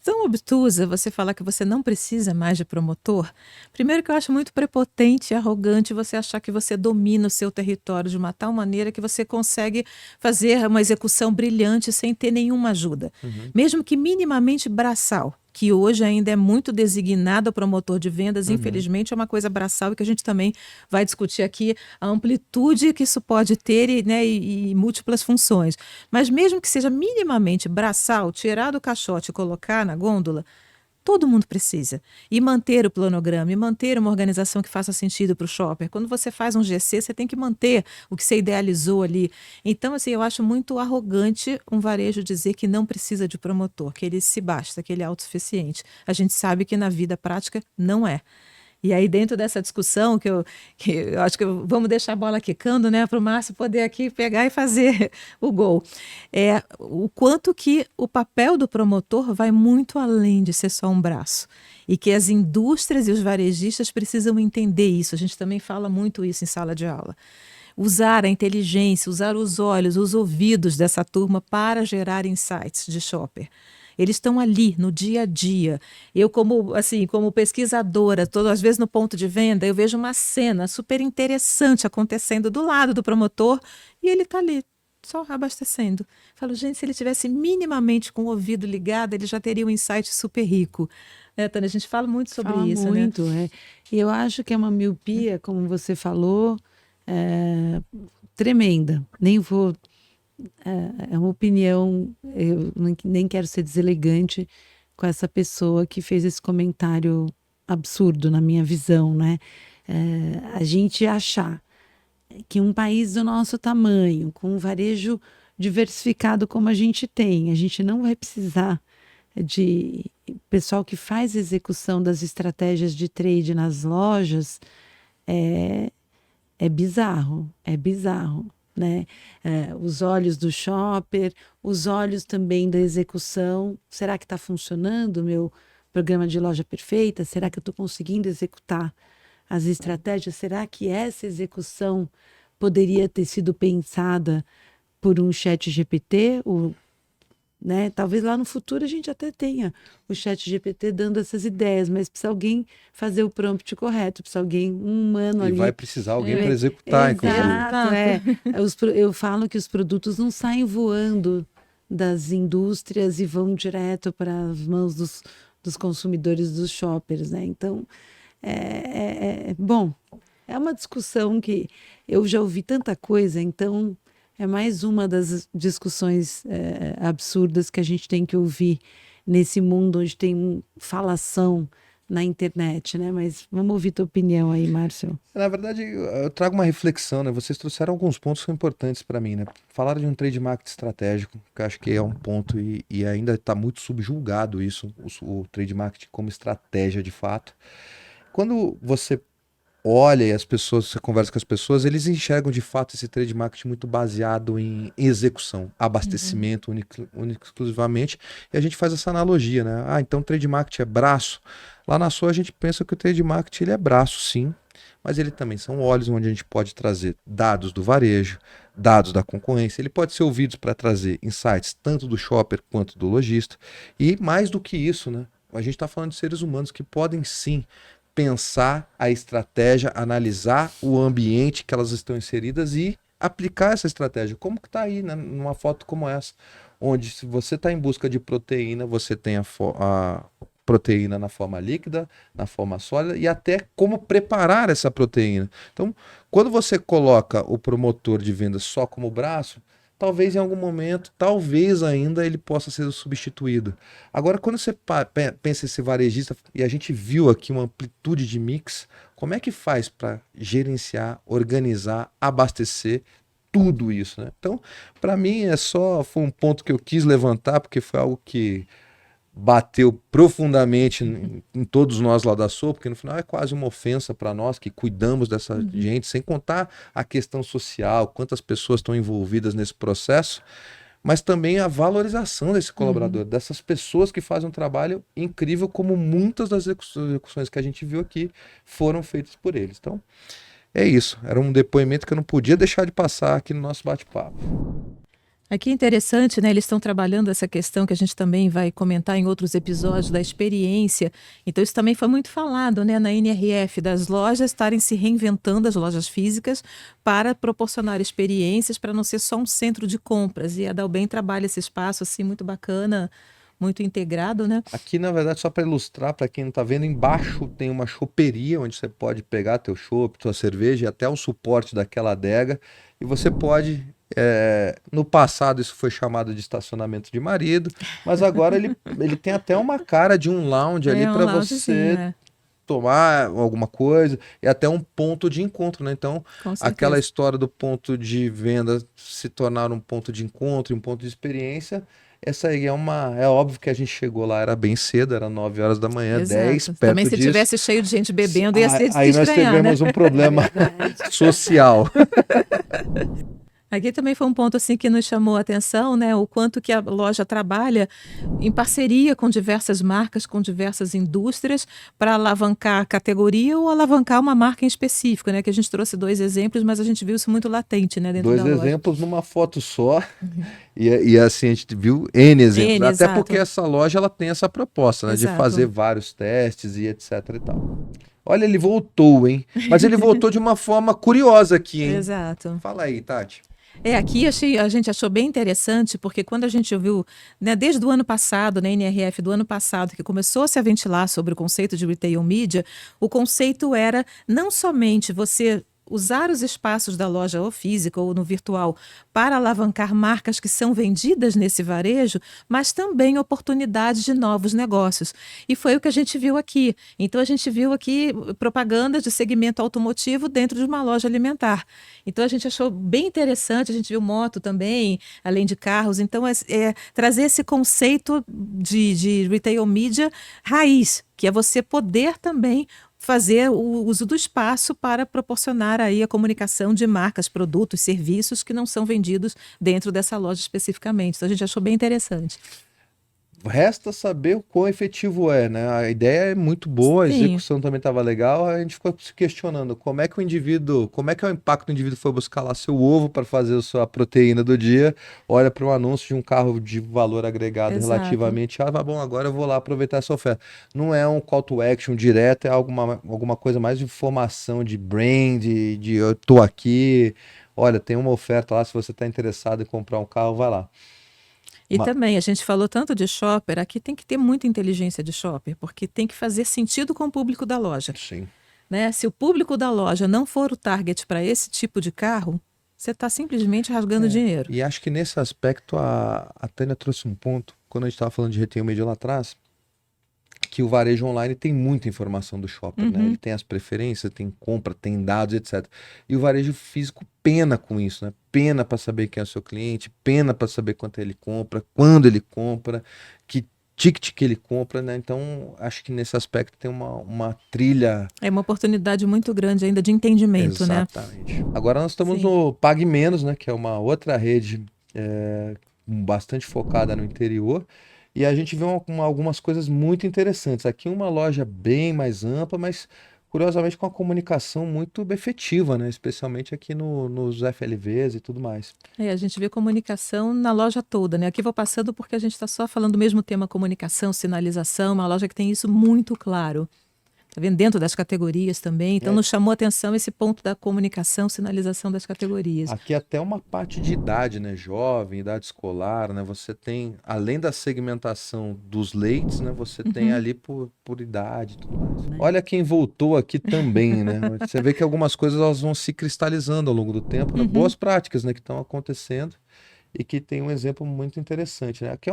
tão obtusa você falar que você não precisa mais de promotor. Primeiro que eu acho muito prepotente e arrogante você achar que você domina o seu território de uma tal maneira que você consegue fazer uma execução brilhante sem ter nenhuma ajuda. Mesmo que minimamente braçal, que hoje ainda é muito designado a promotor de vendas, infelizmente é uma coisa braçal e que a gente também vai discutir aqui a amplitude que isso pode ter e múltiplas funções. Mas mesmo que seja minimamente braçal, tirar do caixote e colocar na gôndola, todo mundo precisa. E manter o planograma, e manter uma organização que faça sentido para o shopper. Quando você faz um GC, você tem que manter o que você idealizou ali. Então, assim, eu acho muito arrogante um varejo dizer que não precisa de promotor, que ele se basta, que ele é autossuficiente. A gente sabe que na vida prática não é. E aí, dentro dessa discussão, que eu acho que vamos deixar a bola quicando, né, para o Márcio poder aqui pegar e fazer o gol. O quanto que o papel do promotor vai muito além de ser só um braço. E que as indústrias e os varejistas precisam entender isso. A gente também fala muito isso em sala de aula. Usar a inteligência, usar os olhos, os ouvidos dessa turma para gerar insights de shopper. eles estão ali no dia a dia. Eu, como pesquisadora, às vezes no ponto de venda, eu vejo uma cena super interessante acontecendo do lado do promotor e ele está ali, só abastecendo. Falo, gente, se ele tivesse minimamente com o ouvido ligado, ele já teria um insight super rico. Tânia, a gente fala muito sobre isso, muito, né? E eu acho que é uma miopia, como você falou, tremenda. Nem vou... É uma opinião, eu nem quero ser deselegante com essa pessoa que fez esse comentário absurdo na minha visão, né? A gente achar que um país do nosso tamanho, com um varejo diversificado como a gente tem, a gente não vai precisar de pessoal que faz execução das estratégias de trade nas lojas, é bizarro, né? Os olhos do shopper, os olhos também da execução. Será que está funcionando o meu programa de loja perfeita? Será que eu estou conseguindo executar as estratégias? Será que essa execução poderia ter sido pensada por um chat GPT? Né? Talvez lá no futuro a gente até tenha o chat GPT dando essas ideias, mas precisa alguém fazer o prompt correto, precisa alguém, um humano ali. E vai precisar alguém para executar, inclusive. Eu falo que os produtos não saem voando das indústrias e vão direto para as mãos dos consumidores, dos shoppers, né? Então, bom, é uma discussão que eu já ouvi tanta coisa, então é mais uma das discussões absurdas que a gente tem que ouvir nesse mundo onde tem falação na internet, né? Mas vamos ouvir tua opinião aí, Márcio. Na verdade, eu trago uma reflexão, né? Vocês trouxeram alguns pontos que são importantes para mim, né? Falaram de um trade marketing estratégico, que eu acho que é um ponto e ainda está muito subjulgado isso, o trade marketing como estratégia de fato. Quando você olha e você conversa com as pessoas, eles enxergam de fato esse trade marketing muito baseado em execução, abastecimento único exclusivamente, e a gente faz essa analogia, né? Então trade marketing é braço. Lá na sua a gente pensa que o trade marketing ele é braço, sim, mas ele também são olhos onde a gente pode trazer dados do varejo, dados da concorrência, ele pode ser ouvido para trazer insights tanto do shopper quanto do lojista, e mais do que isso, né? A gente está falando de seres humanos que podem sim pensar a estratégia, analisar o ambiente que elas estão inseridas e aplicar essa estratégia. Como que está aí, né, numa foto como essa, onde se você está em busca de proteína, você tem a proteína na forma líquida, na forma sólida e até como preparar essa proteína. Então, quando você coloca o promotor de venda só como braço, talvez em algum momento, talvez ainda ele possa ser substituído. Agora, quando você pensa esse varejista, e a gente viu aqui uma amplitude de mix, como é que faz para gerenciar, organizar, abastecer tudo isso, né? Então, para mim, foi um ponto que eu quis levantar, porque foi algo que bateu profundamente em todos nós lá da SOA, porque no final é quase uma ofensa para nós que cuidamos dessa gente, sem contar a questão social, quantas pessoas estão envolvidas nesse processo, mas também a valorização desse colaborador, dessas pessoas que fazem um trabalho incrível, como muitas das execuções que a gente viu aqui foram feitas por eles. Então, é isso. Era um depoimento que eu não podia deixar de passar aqui no nosso bate-papo. Aqui é interessante, né? Eles estão trabalhando essa questão que a gente também vai comentar em outros episódios da experiência. Então isso também foi muito falado, né, na NRF, das lojas estarem se reinventando, as lojas físicas, para proporcionar experiências, para não ser só um centro de compras. E a Dalbem trabalha esse espaço assim muito bacana, muito integrado, né? Aqui, na verdade, só para ilustrar, para quem não está vendo, embaixo tem uma choperia onde você pode pegar teu chopp, tua cerveja e até o suporte daquela adega. E você pode... no passado isso foi chamado de estacionamento de marido, mas agora ele tem até uma cara de um lounge ali para você tomar alguma coisa e até um ponto de encontro, né? Então, aquela história do ponto de venda se tornar um ponto de encontro, um ponto de experiência, essa aí é óbvio que a gente chegou lá, era bem cedo, era 9 horas da manhã, 10, perto também se disso. Tivesse cheio de gente bebendo, ia ser aí nós tivemos um problema social. Aqui também foi um ponto assim que nos chamou a atenção, né? O quanto que a loja trabalha em parceria com diversas marcas, com diversas indústrias, para alavancar a categoria ou alavancar uma marca em específico, né? Que a gente trouxe 2 exemplos, mas a gente viu isso muito latente, né? Dentro 2 da loja. exemplos numa foto só. E assim, a gente viu N exemplos. Até exato. porque essa loja ela tem essa proposta, né? De Exato. fazer vários testes e etc e tal. Olha, ele voltou, hein? Mas ele voltou de uma forma curiosa aqui, hein? Exato. Fala aí, Tati. Aqui a gente achou bem interessante, porque quando a gente ouviu, né, desde o ano passado, na NRF do ano passado, que começou a se ventilar sobre o conceito de retail media, o conceito era não somente você usar os espaços da loja ou física ou no virtual para alavancar marcas que são vendidas nesse varejo, mas também oportunidades de novos negócios. E foi o que a gente viu aqui. Então a gente viu aqui propaganda de segmento automotivo dentro de uma loja alimentar. Então a gente achou bem interessante, a gente viu moto também, além de carros. Então trazer esse conceito de retail media raiz, que é você poder também fazer o uso do espaço para proporcionar aí a comunicação de marcas, produtos, serviços que não são vendidos dentro dessa loja especificamente. Então a gente achou bem interessante. Resta saber o quão efetivo é, né? A ideia é muito boa, a execução também estava legal, a gente ficou se questionando como é que o impacto do indivíduo foi buscar lá seu ovo para fazer a sua proteína do dia, olha para um anúncio de um carro de valor agregado relativamente, bom, agora eu vou lá aproveitar essa oferta. Não é um call to action direto, é alguma coisa mais de informação, de brand, de eu tô aqui, olha, tem uma oferta lá, se você está interessado em comprar um carro, vai lá. E também, a gente falou tanto de shopper, aqui tem que ter muita inteligência de shopper, porque tem que fazer sentido com o público da loja. Sim. Né? Se o público da loja não for o target para esse tipo de carro, você está simplesmente rasgando dinheiro. E acho que nesse aspecto a Tânia trouxe um ponto, quando a gente estava falando de retail media lá atrás, que o varejo online tem muita informação do shopper, né? Ele tem as preferências, tem compra, tem dados, etc. E o varejo físico pena com isso, né? Pena para saber quem é o seu cliente, pena para saber quanto ele compra, quando ele compra, que ticket que ele compra, né? Então, acho que nesse aspecto tem uma trilha... É uma oportunidade muito grande ainda de entendimento, Exatamente. Agora nós estamos no Pague Menos, né? Que é uma outra rede bastante focada no interior. E a gente vê algumas coisas muito interessantes. Aqui uma loja bem mais ampla, mas curiosamente com a comunicação muito efetiva, né? Especialmente aqui nos FLVs e tudo mais. A gente vê comunicação na loja toda, né? Aqui vou passando porque a gente está só falando do mesmo tema, comunicação, sinalização, uma loja que tem isso muito claro. Tá vendo? Dentro das categorias também. Então, nos chamou a atenção esse ponto da comunicação, sinalização das categorias. Aqui até uma parte de idade, né? Jovem, idade escolar, né? Você tem, além da segmentação dos leites, né? Você tem ali por idade e tudo mais. Olha quem voltou aqui também, né? Você vê que algumas coisas elas vão se cristalizando ao longo do tempo, né? Boas práticas, né? Que estão acontecendo e que tem um exemplo muito interessante, né? Aqui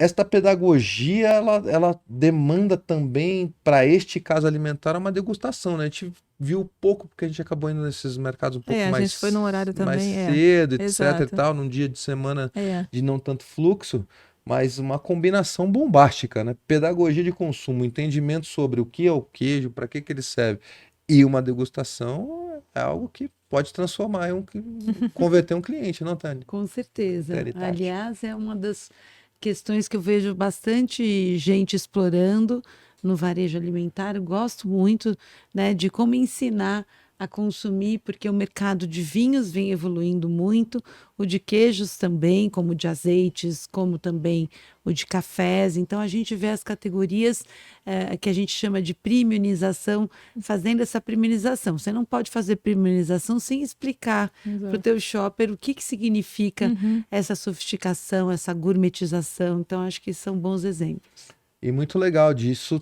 esta pedagogia, ela demanda também, para este caso alimentar, uma degustação, né? A gente viu pouco, porque a gente acabou indo nesses mercados um pouco a mais, gente foi no horário também, mais cedo, etc. Exato. e tal, num dia de semana de não tanto fluxo, mas uma combinação bombástica, né? Pedagogia de consumo, entendimento sobre o que é o queijo, para que ele serve, e uma degustação é algo que pode transformar converter um cliente, não, Tânia? Com certeza. Aliás, é uma das questões que eu vejo bastante gente explorando no varejo alimentar. Eu gosto muito, né, de como ensinar a consumir, porque o mercado de vinhos vem evoluindo muito, o de queijos também, como o de azeites, como também o de cafés. Então, a gente vê as categorias que a gente chama de premiumização, fazendo essa premiumização. Você não pode fazer premiumização sem explicar para o teu shopper o que significa essa sofisticação, essa gourmetização. Então, acho que são bons exemplos. E muito legal disso,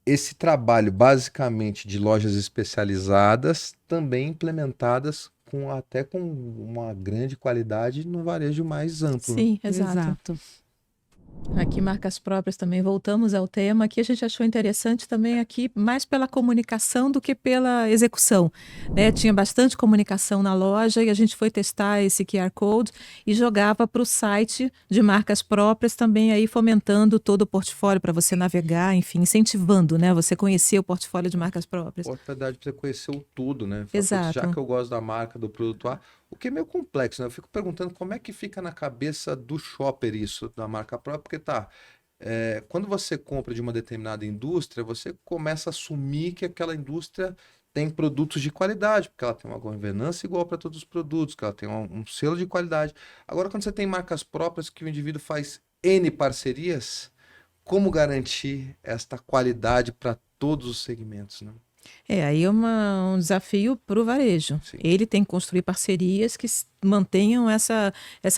esse trabalho basicamente de lojas especializadas, também implementadas até com uma grande qualidade no varejo mais amplo. Sim, exato. Aqui, marcas próprias também, voltamos ao tema que a gente achou interessante também aqui, mais pela comunicação do que pela execução, né? Tinha bastante comunicação na loja e a gente foi testar esse QR Code e jogava para o site de marcas próprias também, aí fomentando todo o portfólio para você navegar, enfim, incentivando, né? Você conhecer o portfólio de marcas próprias. Oportunidade para você conhecer o tudo, né? Exato. Já que eu gosto da marca, do produto A, o que é meio complexo, né? Eu fico perguntando como é que fica na cabeça do shopper isso, da marca própria, porque quando você compra de uma determinada indústria, você começa a assumir que aquela indústria tem produtos de qualidade, porque ela tem uma governança igual para todos os produtos, que ela tem um selo de qualidade. Agora, quando você tem marcas próprias que o indivíduo faz N parcerias, como garantir esta qualidade para todos os segmentos, né? Aí é um desafio para o varejo. Sim. Ele tem que construir parcerias que mantenham essa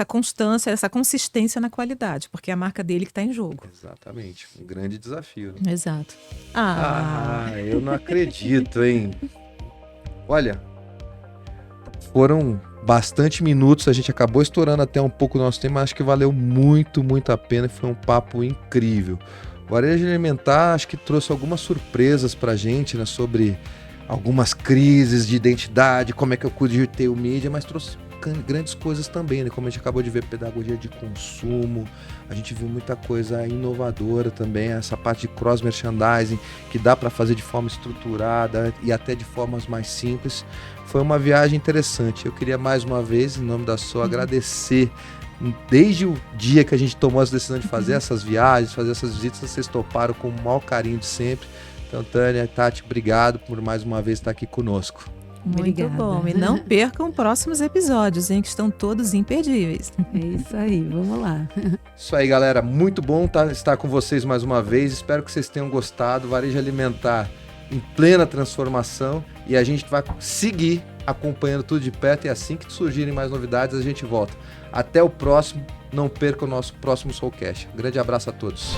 constância, essa consistência na qualidade, porque é a marca dele que está em jogo. Exatamente, um grande desafio, né? Exato. Eu não acredito, hein? Olha, foram bastante minutos, a gente acabou estourando até um pouco o nosso tema, mas acho que valeu muito, muito a pena, foi um papo incrível. O Varejo Alimentar acho que trouxe algumas surpresas pra gente, né, sobre algumas crises de identidade, como é que eu cuido de retail media, mas trouxe grandes coisas também, né, como a gente acabou de ver, pedagogia de consumo, a gente viu muita coisa inovadora também, essa parte de cross-merchandising, que dá para fazer de forma estruturada e até de formas mais simples. Foi uma viagem interessante. Eu queria mais uma vez, em nome da SOA, agradecer. Desde o dia que a gente tomou essa decisão de fazer essas viagens, fazer essas visitas, vocês toparam com o maior carinho de sempre. Então, Tânia, Tati, obrigado por mais uma vez estar aqui conosco. Muito Obrigada. bom. E não percam próximos episódios, hein, que estão todos imperdíveis. É isso aí, vamos lá. Isso aí, galera. Muito bom estar com vocês mais uma vez. Espero que vocês tenham gostado. Varejo Alimentar em plena transformação e a gente vai seguir acompanhando tudo de perto e assim que surgirem mais novidades a gente volta. Até o próximo, não perca o nosso próximo Soulcast. Um grande abraço a todos.